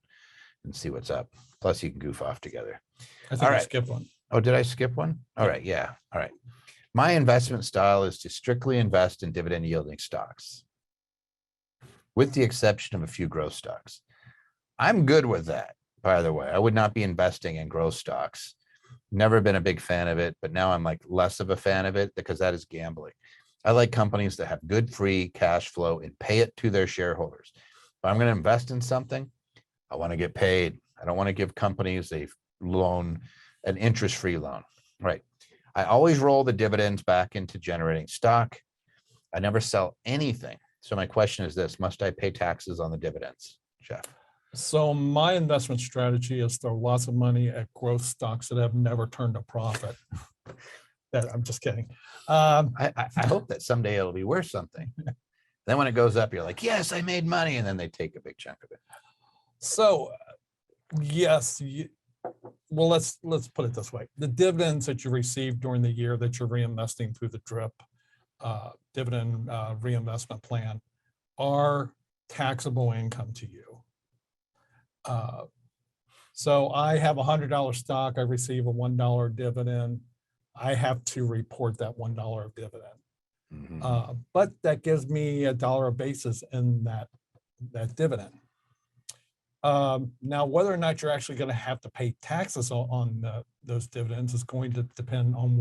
and see what's up. Plus, you can goof off together. I think I skipped one. Oh, did I skip one? All right. Yeah. All right. My investment style is to strictly invest in dividend yielding stocks, with the exception of a few growth stocks. I'm good with that, by the way. I would not be investing in growth stocks. Never been a big fan of it, but now I'm like less of a fan of it because that is gambling. I like companies that have good free cash flow and pay it to their shareholders. If I'm going to invest in something, I want to get paid. I don't want to give companies a loan, an interest-free loan, right? I always roll the dividends back into generating stock. I never sell anything. So my question is this: must I pay taxes on the dividends, Jeff? So my investment strategy is throw lots of money at growth stocks that have never turned a profit. That I'm just kidding. I hope that someday it'll be worth something. Then when it goes up, you're like, yes, I made money. And then they take a big chunk of it. So yes, well, let's put it this way. The dividends that you receive during the year that you're reinvesting through the DRIP dividend reinvestment plan are taxable income to you. So I have $100 stock, I receive a $1 dividend. I have to report that $1 of dividend. Mm-hmm. But that gives me $1 of basis in that dividend. Now, whether or not you're actually going to have to pay taxes on those dividends is going to depend on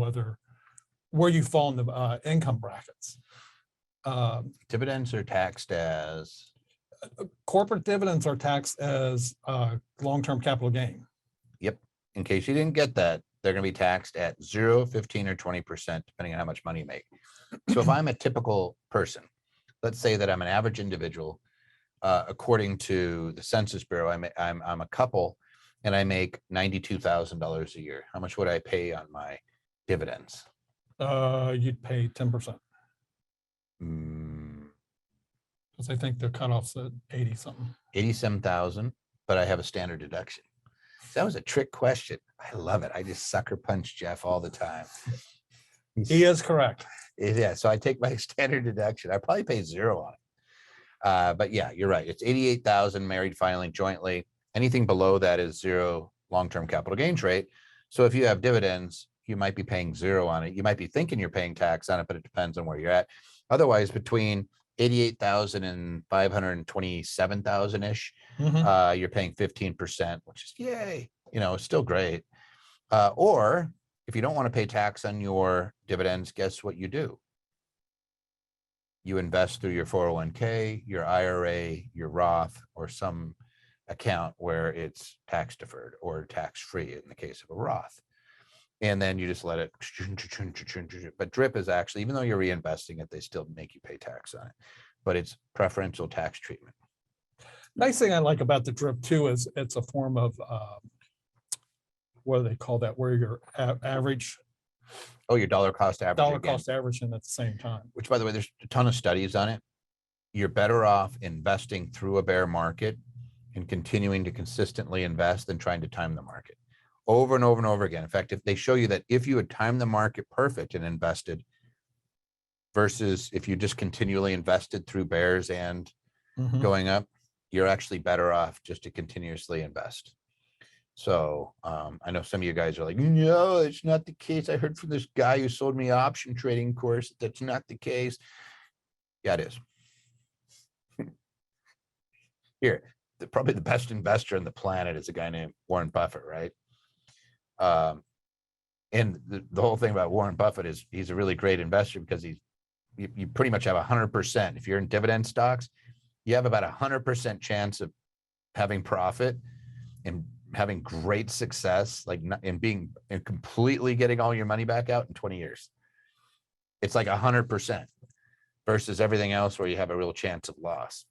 where you fall in the income brackets. Dividends are taxed as? Corporate dividends are taxed as long-term capital gain. Yep. In case you didn't get that, they're going to be taxed at 0, 15, or 20%, depending on how much money you make. So if I'm a typical person, let's say that I'm an average individual, according to the Census Bureau, I'm a couple and I make $92,000 a year. How much would I pay on my dividends? You'd pay 10%. Because I think the cutoff's at 80 something. 87,000, but I have a standard deduction. That was a trick question. I love it. I just sucker punch Jeff all the time. He is correct. Yeah, so I take my standard deduction. I probably pay 0 on it. But yeah, you're right. It's 88,000 married filing jointly. Anything below that is 0 long-term capital gains rate. So if you have dividends, you might be paying 0 on it. You might be thinking you're paying tax on it, but it depends on where you're at. Otherwise, between 88,000 and 527,000-ish, you're paying 15%, which is yay. It's still great. Or if you don't want to pay tax on your dividends, guess what you do? You invest through your 401k, your IRA, your Roth, or some account where it's tax deferred or tax free in the case of a Roth. And then you just let it, but DRIP is actually, even though you're reinvesting it, they still make you pay tax on it, but it's preferential tax treatment. Nice thing I like about the DRIP too is it's a form of, what do they call that? Where your average. Oh, your dollar cost average. Dollar cost averaging at the same time. Which, by the way, there's a ton of studies on it. You're better off investing through a bear market and continuing to consistently invest than trying to time the market over and over and over again. In fact, if they show you that if you had timed the market perfect and invested versus if you just continually invested through bears and going up, you're actually better off just to continuously invest. So I know some of you guys are like, no, it's not the case. I heard from this guy who sold me option trading course. That's not the case. Yeah, it is. Here, probably the best investor on the planet is a guy named Warren Buffett, right? And the whole thing about Warren Buffett is he's a really great investor because you pretty much have 100%. If you're in dividend stocks, you have about 100% chance of having profit and having great success, like in being and completely getting all your money back out in 20 years. It's like 100% versus everything else where you have a real chance of loss.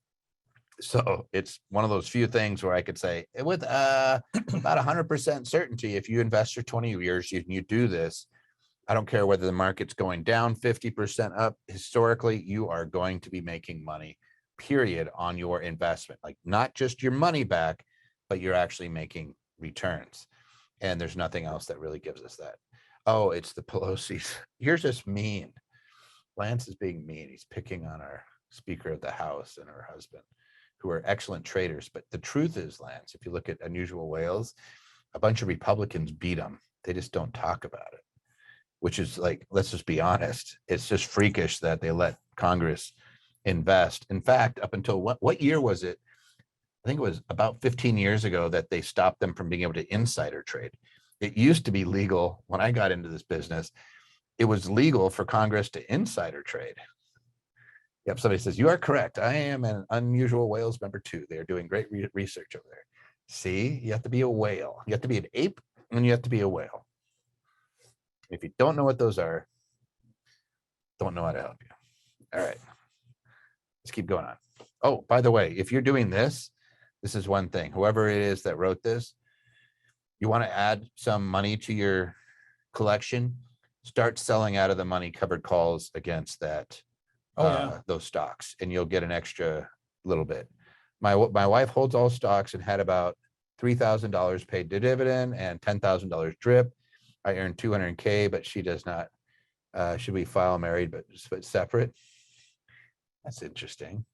So it's one of those few things where I could say with about 100% certainty, if you invest for 20 years, you do this. I don't care whether the market's going down 50% up. Historically, you are going to be making money, period, on your investment. Like not just your money back, but you're actually making returns. And there's nothing else that really gives us that. Oh, it's the Pelosi's. You're just mean. Lance is being mean. He's picking on our Speaker of the House and her husband, who are excellent traders. But the truth is, Lance, if you look at Unusual Whales, a bunch of Republicans beat them. They just don't talk about it, which is like, let's just be honest. It's just freakish that they let Congress invest. In fact, up until what year was it? I think it was about 15 years ago that they stopped them from being able to insider trade. It used to be legal when I got into this business. It was legal for Congress to insider trade. Yep, somebody says, you are correct. I am an Unusual Whales member too. They're doing great research over there. See, you have to be a whale. You have to be an ape and you have to be a whale. If you don't know what those are, don't know how to help you. All right, let's keep going on. Oh, by the way, if you're doing this, this is one thing. Whoever it is that wrote this, you want to add some money to your collection, start selling out of the money covered calls against that. Those stocks, and you'll get an extra little bit. My wife holds all stocks and had about $3,000 paid to dividend and $10,000 drip. I earned 200K, but she does not. Should we file married but separate? That's interesting.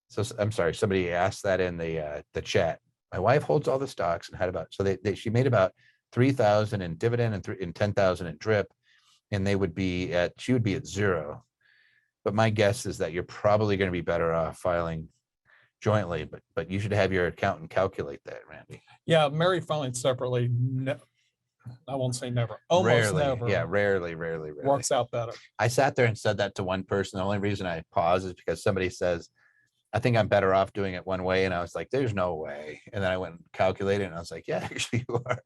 So I'm sorry, somebody asked that in the chat. My wife holds all the stocks and had about, so she made about 3,000 in dividend and 10,000 in drip, and she would be at zero. But my guess is that you're probably going to be better off filing jointly, but you should have your accountant calculate that, Randy. Yeah, married filing separately. I won't say never. Almost rarely, never. Yeah, rarely. Works out better. I sat there and said that to one person. The only reason I paused is because somebody says, I think I'm better off doing it one way. And I was like, there's no way. And then I went and calculated and I was like, yeah, actually you are.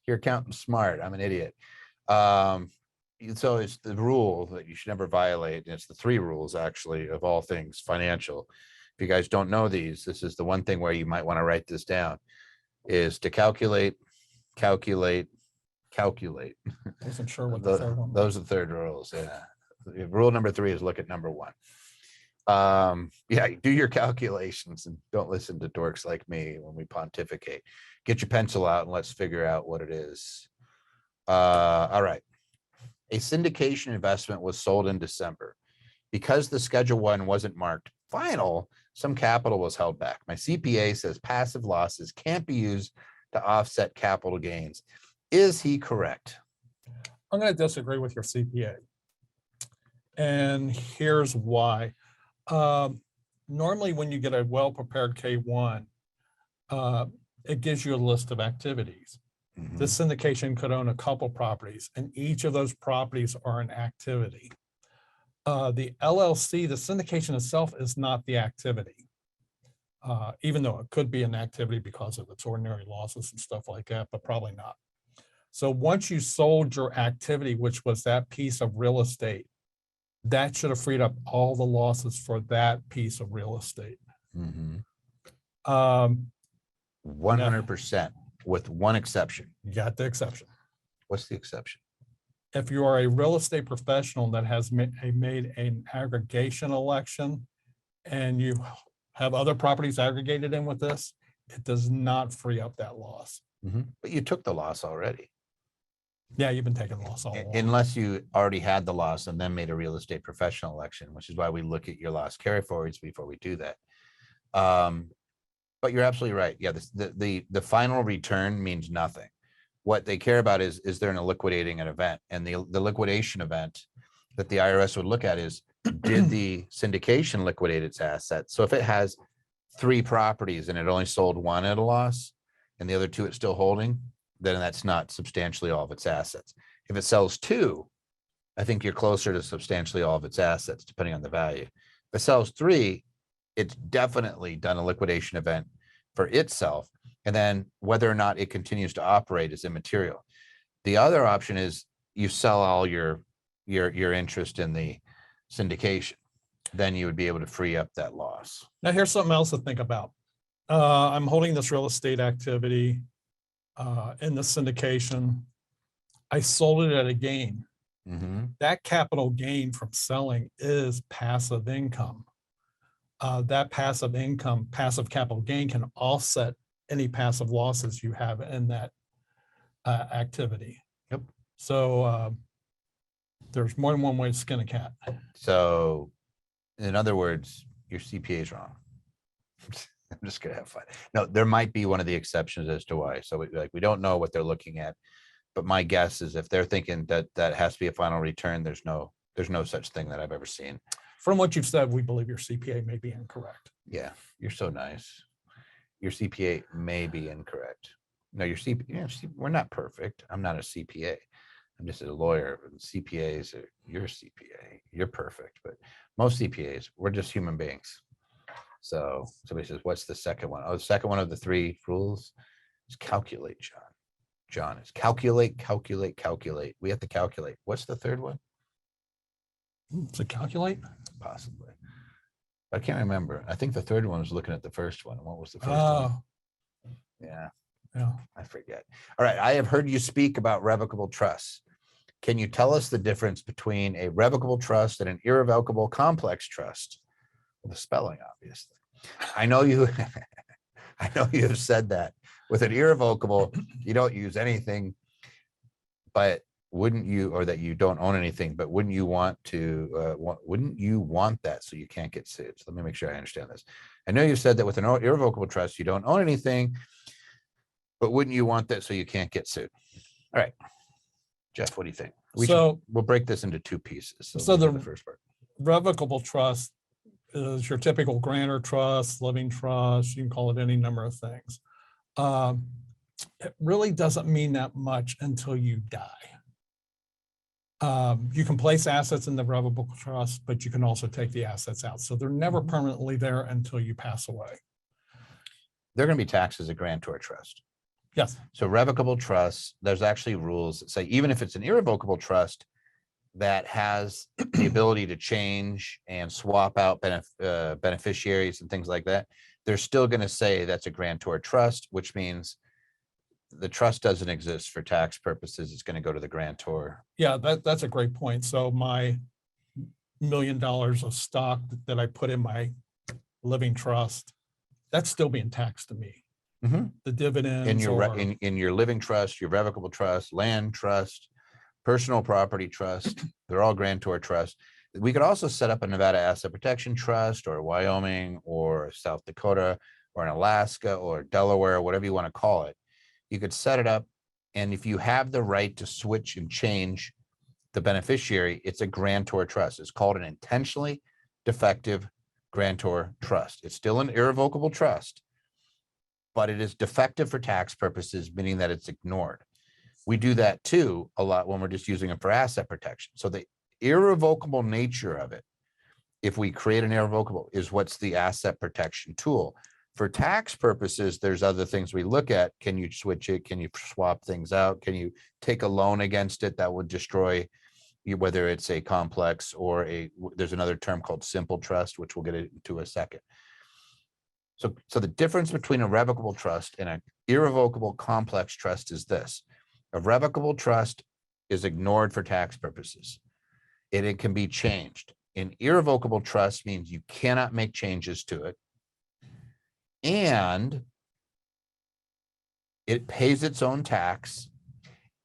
Your accountant's smart. I'm an idiot. So it's the rule that you should never violate. And it's the 3 rules actually of all things financial. If you guys don't know these, this is the one thing where you might want to write this down, is to calculate. I wasn't sure what the third one was. Those are the 3rd rules. Yeah. Rule number 3 is look at number 1. Yeah, do your calculations and don't listen to dorks like me when we pontificate. Get your pencil out and let's figure out what it is. All right. A syndication investment was sold in December. Because the Schedule 1 wasn't marked final, some capital was held back. My CPA says passive losses can't be used to offset capital gains. Is he correct? I'm going to disagree with your CPA. And here's why. Normally, when you get a well-prepared K-1, it gives you a list of activities. Mhm. The syndication could own a couple properties, and each of those properties are an activity. The LLC, the syndication itself is not the activity, even though it could be an activity because of its ordinary losses and stuff like that, but probably not. So once you sold your activity, which was that piece of real estate, that should have freed up all the losses for that piece of real estate. Mhm. 100%, with one exception. You got the exception. What's the exception? If you are a real estate professional that has made an aggregation election and you have other properties aggregated in with this, it does not free up that loss. But you took the loss already. Yeah, you've been taking loss all along. Unless you already had the loss and then made a real estate professional election, which is why we look at your loss carry forwards before we do that. But you're absolutely right. Yeah, the final return means nothing. What they care about is there a liquidating an event, and the liquidation event that the IRS would look at is, did the syndication liquidate its assets? So if it has 3 properties and it only sold 1 at a loss and the other 2 it's still holding, then that's not substantially all of its assets. If it sells 2, I think you're closer to substantially all of its assets, depending on the value. If it sells 3, it's definitely done a liquidation event for itself. And then whether or not it continues to operate is immaterial. The other option is you sell all your interest in the syndication. Then you would be able to free up that loss. Now, here's something else to think about. I'm holding this real estate activity in the syndication. I sold it at a gain. That capital gain from selling is passive income. That passive income, passive capital gain can offset any passive losses you have in that activity. Yep. So there's more than one way to skin a cat. So in other words, your CPA is wrong. I'm just gonna have fun. No, there might be one of the exceptions as to why. So we don't know what they're looking at, but my guess is if they're thinking that that has to be a final return, there's no such thing that I've ever seen. From what you've said, we believe your CPA may be incorrect. Yeah, you're so nice. Your CPA may be incorrect. No, your CPA, we're not perfect. I'm not a CPA. I'm just a lawyer. CPAs are your CPA. You're perfect, but most CPAs, we're just human beings. So somebody says, what's the second one? Oh, the second one of the 3 rules is calculate, John. John is calculate, calculate, calculate. We have to calculate. What's the third one? To calculate? Possibly. I can't remember. I think the third one was looking at the first one. What was the first one? Yeah. Yeah. I forget. All right. I have heard you speak about revocable trusts. Can you tell us the difference between a revocable trust and an irrevocable complex trust? Well, the spelling, obviously. I know you I know you have said that. With an irrevocable, you don't use anything, but wouldn't you, or that you don't own anything, but wouldn't you want to, wouldn't you want that so you can't get sued? So let me make sure I understand this. I know you said that with an irrevocable trust, you don't own anything, but wouldn't you want that so you can't get sued? All right. Jeff, what do you think? We'll break this into 2 pieces. So the first part. Revocable trust is your typical grantor trust, living trust. You can call it any number of things. It really doesn't mean that much until you die. You can place assets in the revocable trust, but you can also take the assets out. So they're never permanently there until you pass away. They're going to be taxed as a grantor trust. Yes. So revocable trusts, there's actually rules that say even if it's an irrevocable trust that has the ability to change and swap out beneficiaries and things like that, they're still going to say that's a grantor trust, which means the trust doesn't exist for tax purposes. It's going to go to the grantor. Yeah, that's a great point. So my $1 million of stock that I put in my living trust, that's still being taxed to me. The dividends in your living trust, your revocable trust, land trust, personal property trust, they're all grantor trusts. We could also set up a Nevada asset protection trust, or Wyoming, or South Dakota, or in Alaska, or Delaware, whatever you want to call it. You could set it up, and if you have the right to switch and change the beneficiary, it's a grantor trust. It's called an intentionally defective grantor trust. It's still an irrevocable trust, but it is defective for tax purposes, meaning that it's ignored. We do that too a lot when we're just using it for asset protection. So the irrevocable nature of it, if we create an irrevocable, is what's the asset protection tool. For tax purposes, there's other things we look at. Can you switch it? Can you swap things out? Can you take a loan against it that would destroy you, whether it's a complex or there's another term called simple trust, which we'll get into a second. So the difference between a revocable trust and an irrevocable complex trust is this. A revocable trust is ignored for tax purposes. It can be changed. An irrevocable trust means you cannot make changes to it, and it pays its own tax,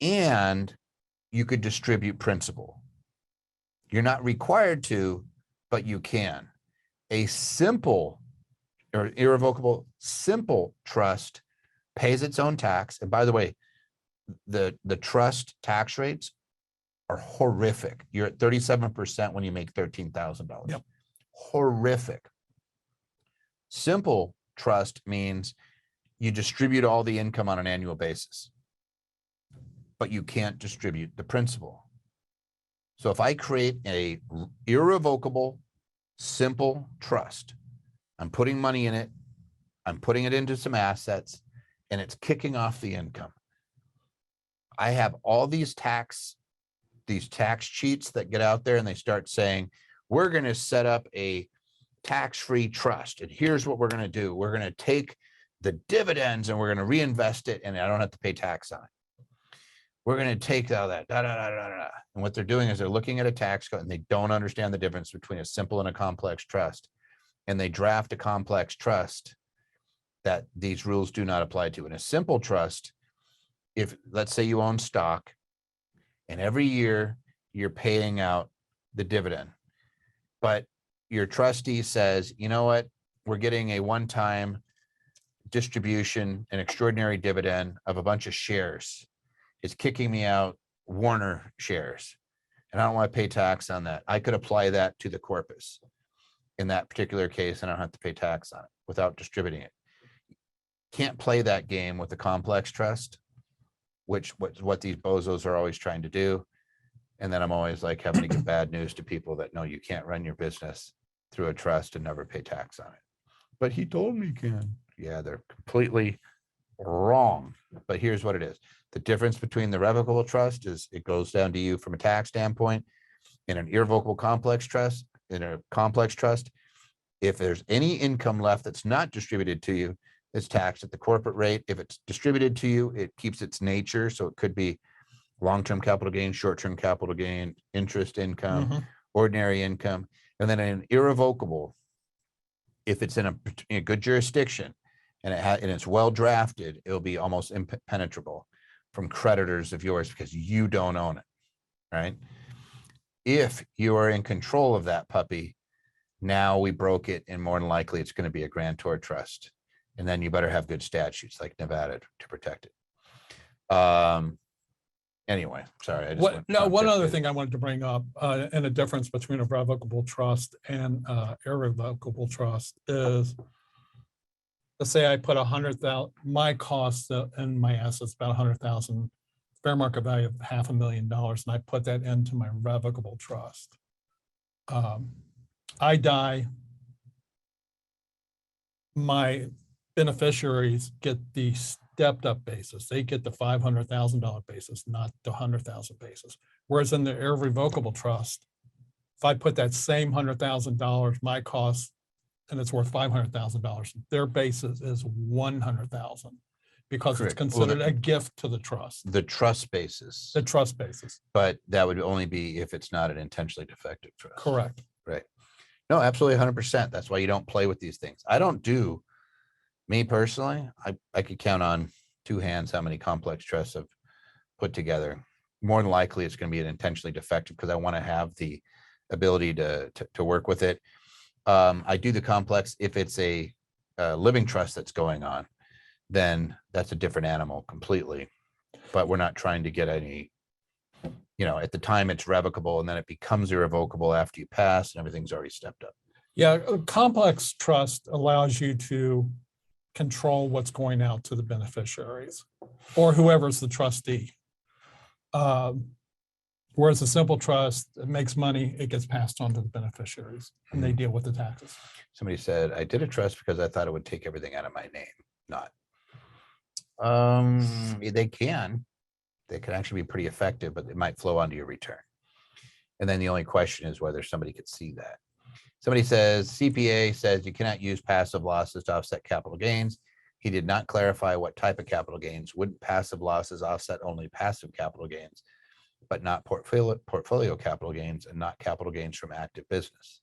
and you could distribute principal. You're not required to, but you can. A simple or irrevocable simple trust pays its own tax. And by the way, the trust tax rates are horrific. You're at 37% when you make $13,000. Yep. Horrific. Simple trust means you distribute all the income on an annual basis, but you can't distribute the principal. So if I create a irrevocable, simple trust, I'm putting money in it, I'm putting it into some assets, and it's kicking off the income. I have all these tax cheats that get out there and they start saying, we're going to set up a tax-free trust. And here's what we're going to do. We're going to take the dividends and we're going to reinvest it and I don't have to pay tax on it. We're going to take all that. And what they're doing is they're looking at a tax code and they don't understand the difference between a simple and a complex trust. And they draft a complex trust that these rules do not apply to. In a simple trust, if let's say you own stock and every year you're paying out the dividend, but your trustee says, you know what, we're getting a one-time distribution, an extraordinary dividend of a bunch of shares. It's kicking me out Warner shares. And I don't want to pay tax on that. I could apply that to the corpus in that particular case, and I don't have to pay tax on it without distributing it. Can't play that game with the complex trust, which what these bozos are always trying to do. And then I'm always like having to give bad news to people that no, you can't run your business through a trust and never pay tax on it. But he told me you can. Yeah, they're completely wrong. But here's what it is. The difference between the revocable trust is it goes down to you from a tax standpoint. In an irrevocable complex trust, if there's any income left that's not distributed to you, it's taxed at the corporate rate. If it's distributed to you, it keeps its nature. So it could be long-term capital gain, short-term capital gain, interest income, ordinary income. And then an irrevocable, if it's in a good jurisdiction and it's well drafted, it'll be almost impenetrable from creditors of yours because you don't own it, right? If you are in control of that puppy, now we broke it and more than likely it's going to be a grantor trust. And then you better have good statutes like Nevada to protect it. Anyway, sorry. One other thing I wanted to bring up and a difference between a revocable trust and irrevocable trust is, let's say I put 100,000, my cost and my assets about 100,000, fair market value of $500,000, and I put that into my revocable trust. I die, my beneficiaries get the stepped up basis. They get the $500,000 basis, not the 100,000 basis. Whereas in the irrevocable trust, if I put that same $100,000, my cost, and it's worth $500,000, their basis is 100,000 because Correct. it's considered a gift to the trust. The trust basis. The trust basis. But that would only be if it's not an intentionally defective trust. Correct. Right. No, absolutely 100%. That's why you don't play with these things. I don't do, me personally, I could count on two hands how many complex trusts I've put together. More than likely, it's going to be an intentionally defective because I want to have the ability to work with it. I do the complex if it's a living trust that's going on, then that's a different animal completely. But we're not trying to get any, at the time it's revocable and then it becomes irrevocable after you pass and everything's already stepped up. Yeah, a complex trust allows you to control what's going out to the beneficiaries or whoever's the trustee. Whereas a simple trust, it makes money, it gets passed on to the beneficiaries and they deal with the taxes. Somebody said, I did a trust because I thought it would take everything out of my name. Not. They can actually be pretty effective, but it might flow onto your return. And then the only question is whether somebody could see that. Somebody says, CPA says you cannot use passive losses to offset capital gains. He did not clarify what type of capital gains. Wouldn't passive losses offset only passive capital gains, but not portfolio capital gains and not capital gains from active business?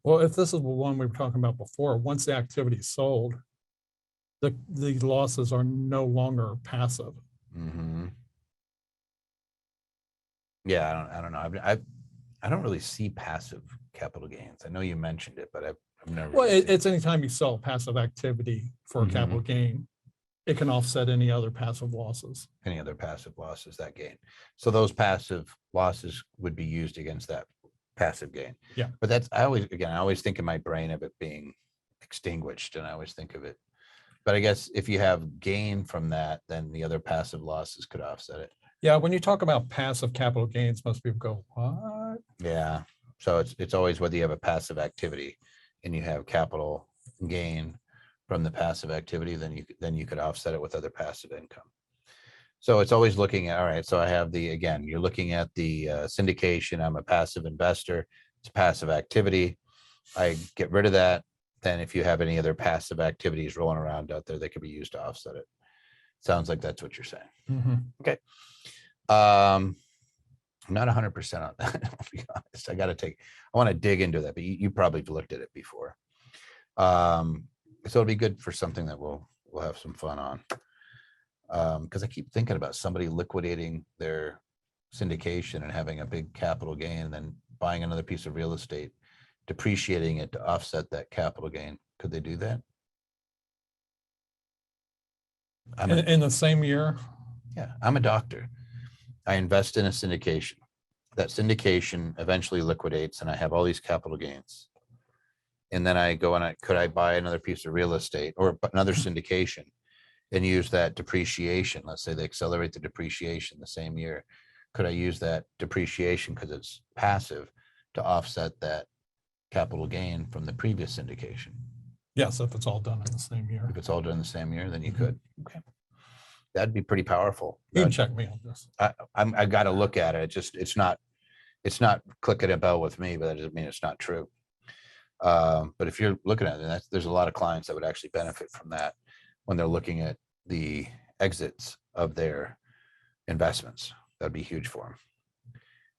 Well, if this is the one we were talking about before, once the activity is sold, the losses are no longer passive. Yeah, I don't know. I don't really see passive capital gains. I know you mentioned it, but I've never Well, really seen it's anytime you sell passive activity for a capital gain, it can offset any other passive losses. any other passive losses that gain. So those passive losses would be used against that passive gain. Yeah. But that's, I always think in my brain of it being extinguished, and I always think of it. But I guess if you have gain from that, then the other passive losses could offset it. Yeah, when you talk about passive capital gains, most people go, what? Yeah. So it's always whether you have a passive activity and you have capital gain from the passive activity, then you could offset it with other passive income. So it's always looking at, all right, so I have again, you're looking at the syndication. I'm a passive investor. It's passive activity. I get rid of that. Then if you have any other passive activities rolling around out there, they could be used to offset it. Sounds like that's what you're saying. Mhm. I'm not 100% on that. I'll be honest. I want to dig into that, but you probably looked at it before. So it'll be good for something that we'll have some fun on. Because I keep thinking about somebody liquidating their syndication and having a big capital gain, and then buying another piece of real estate, depreciating it to offset that capital gain. Could they do that? In the same year, Yeah, I'm a doctor. I invest in a syndication. That syndication eventually liquidates, and I have all these capital gains. And then I go and could I buy another piece of real estate or another syndication and use that depreciation? Let's say they accelerate the depreciation the same year. Could I use that depreciation, because it's passive, to offset that capital gain from the previous syndication? yes, if it's all done in the same year. If it's all done the same year, then you Mhm. could. Okay. That'd be pretty powerful. You can check me on this. I got to look at it. It's not clicking a bell with me, but that doesn't mean it's not true. But if you're looking at it, there's a lot of clients that would actually benefit from that when they're looking at the exits of their investments. That'd be huge for them.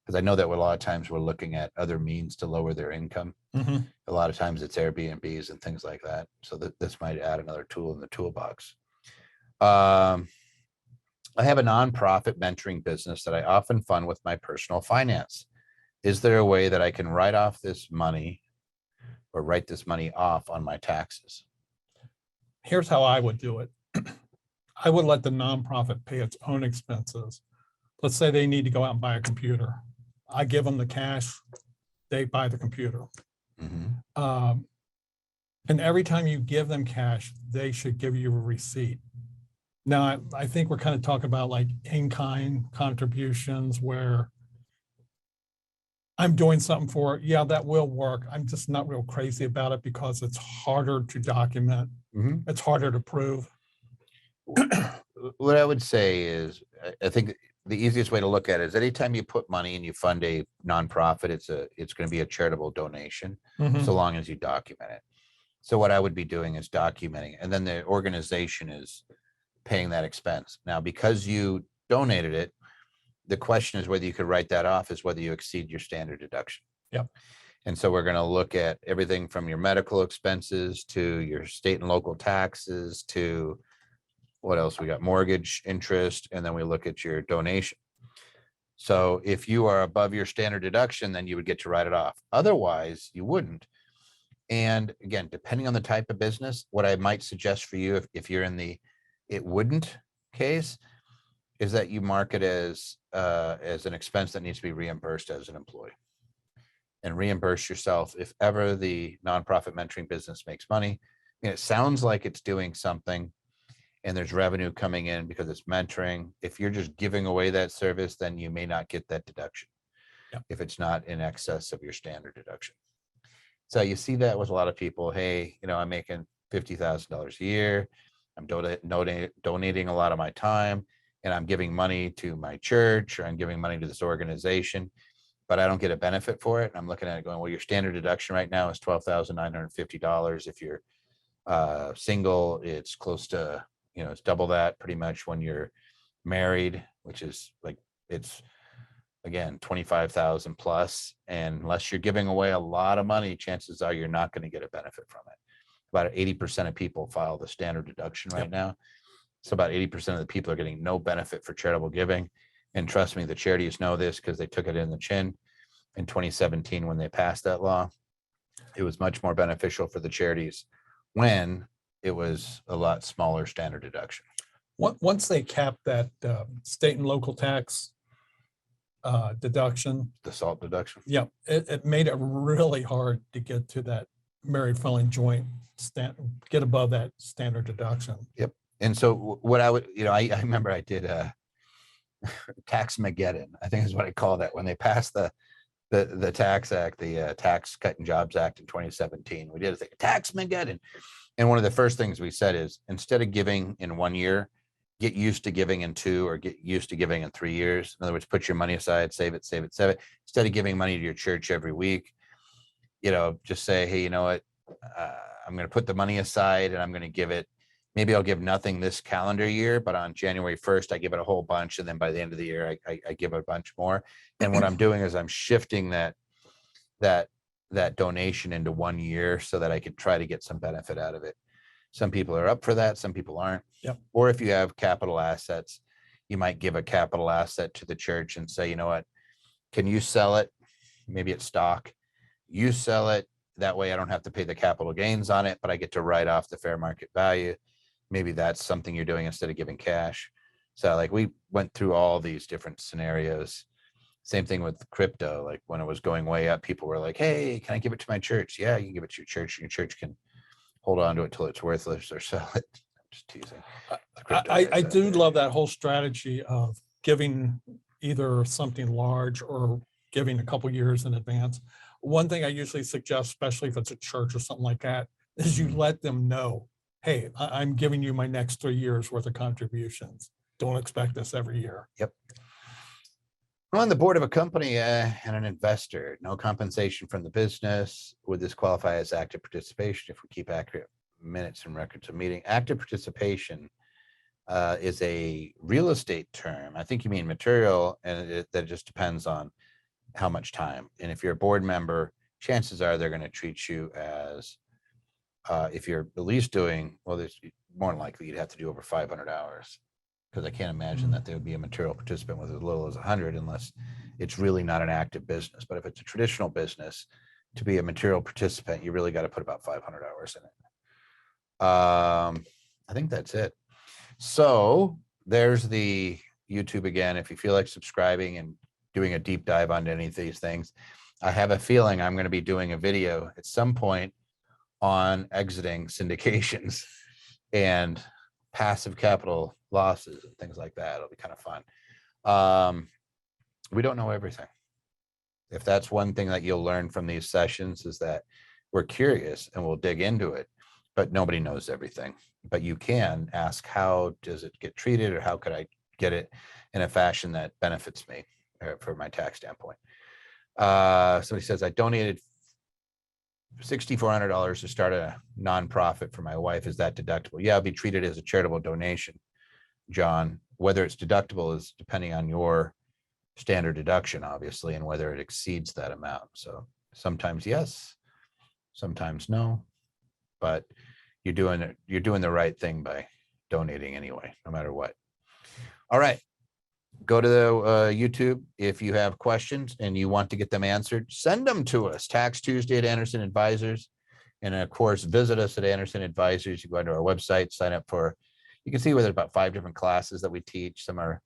Because I know that a lot of times we're looking at other means to lower their income. Mhm. A lot of times it's Airbnbs and things like that. So this might add another tool in the toolbox. I have a nonprofit mentoring business that I often fund with my personal finance. Is there a way that I can write off this money or write this money off on my taxes? Here's how I would do it. I would let the nonprofit pay its own expenses. Let's say they need to go out and buy a computer. I give them the cash, they buy the computer. Mhm. And every time you give them cash, they should give you a receipt. Now, I think we're kind of talking about like in-kind contributions where I'm doing something for it. Yeah, that will work. I'm just not real crazy about it because it's harder to document. Mhm. It's harder to prove. What I would say is, I think the easiest way to look at it is anytime you put money and you fund a nonprofit, it's going to be a charitable donation, Mhm. so long as you document it. So what I would be doing is documenting, and then the organization is paying that expense. Now, because you donated it, the question is whether you could write that off, is whether you exceed your standard deduction. Yep. And so we're going to look at everything from your medical expenses to your state and local taxes to what else we got, mortgage interest, and then we look at your donation. So if you are above your standard deduction, then you would get to write it off. Otherwise, you wouldn't. And again, depending on the type of business, what I might suggest for you, if you're in the it wouldn't case, is that you mark it as an expense that needs to be reimbursed as an employee, and reimburse yourself if ever the nonprofit mentoring business makes money. I mean, it sounds like it's doing something and there's revenue coming in because it's mentoring. If you're just giving away that service, then you may not get that deduction. Yep. If it's not in excess of your standard deduction. So you see that with a lot of people. Hey, I'm making $50,000 a year. I'm donating a lot of my time, and I'm giving money to my church, or I'm giving money to this organization, but I don't get a benefit for it. And I'm looking at it going, well, your standard deduction right now is $12,950. If you're single, it's close to, it's double that pretty much when you're married, which is like, it's again, 25,000 plus. And unless you're giving away a lot of money, chances are you're not going to get a benefit from it. About 80% of people file the standard deduction right now. So about 80% of the people are getting no benefit for charitable giving. And trust me, the charities know this because they took it in the chin in 2017 when they passed that law. It was much more beneficial for the charities when it was a lot smaller standard deduction. Once they capped that state and local tax deduction, The SALT deduction. yeah, it made it really hard to get to that married filing joint get above that standard deduction. Yep. And so what I would, I remember I did a Tax-mageddon, I think is what I call that, when they passed the Tax Act, the Tax Cut and Jobs Act in 2017. We did a thing, Tax-mageddon. And one of the first things we said is, instead of giving in 1 year, get used to giving in 2 or get used to giving in 3 years. In other words, put your money aside, save it, save it, save it. Instead of giving money to your church every week, just say, hey, you know what? I'm going to put the money aside and I'm going to give it. Maybe I'll give nothing this calendar year, but on January 1st, I give it a whole bunch. And then by the end of the year, I give a bunch more. And what I'm doing is I'm shifting that donation into 1 year so that I could try to get some benefit out of it. Some people are up for that. Some people aren't. Yep. Or if you have capital assets, you might give a capital asset to the church and say, you know what, can you sell it? Maybe it's stock. You sell it. That way I don't have to pay the capital gains on it, but I get to write off the fair market value. Maybe that's something you're doing instead of giving cash. So like we went through all these different scenarios. Same thing with crypto. Like when it was going way up, people were like, hey, can I give it to my church? Yeah, you can give it to your church, and your church can hold on to it till it's worthless or sell it. I'm just teasing. I do love that whole strategy of giving either something large or giving a couple years in advance. One thing I usually suggest, especially if it's a church or something like that, is you let them know, hey, I'm giving you my next 3 years worth of contributions. Don't expect this every year. Yep. I'm on the board of a company and an investor. No compensation from the business. Would this qualify as active participation if we keep accurate minutes and records of meeting? Active participation is a real estate term. I think you mean material, and that just depends on how much time. And if you're a board member, chances are they're going to treat you as, if you're at least doing, well, there's more than likely you'd have to do over 500 hours, because I can't imagine that there would be a material participant with as little as 100 unless it's really not an active business. But if it's a traditional business, to be a material participant, you really got to put about 500 hours in it. I think that's it. So there's the YouTube again. If you feel like subscribing and doing a deep dive on any of these things, I have a feeling I'm going to be doing a video at some point on exiting syndications and passive capital losses and things like that. It'll be kind of fun. We don't know everything. If that's one thing that you'll learn from these sessions, is that we're curious and we'll dig into it, but nobody knows everything. But you can ask, how does it get treated, or how could I get it in a fashion that benefits me from my tax standpoint? Somebody says, I donated $6,400 to start a nonprofit for my wife. Is that deductible? Yeah, it'll be treated as a charitable donation, John. Whether it's deductible is depending on your standard deduction, obviously, and whether it exceeds that amount. So sometimes yes, sometimes no, but you're doing the right thing by donating anyway, no matter what. All right. Go to the YouTube. If you have questions and you want to get them answered, send them to us. Tax Tuesday at Anderson Advisors. And of course, visit us at Anderson Advisors. You go into our website, sign up for, you can see where there's about 5 different classes that we teach. Some are a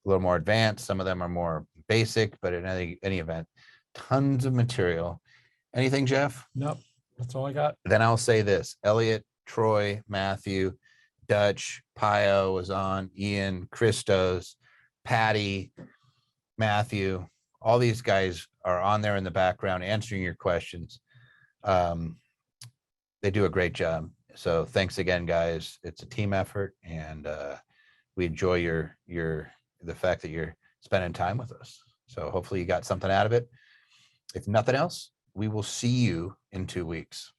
little more advanced. Some of them are more basic, but in any event, tons of material. Anything, Jeff? Nope, that's all I got. Then I'll say this: Elliot, Troy, Matthew, Dutch, Pio was on, Ian, Christos, Patty, Matthew, all these guys are on there in the background answering your questions. They do a great job. So thanks again, guys. It's a team effort, and we enjoy the fact that you're spending time with us. So hopefully you got something out of it. If nothing else, we will see you in 2 weeks.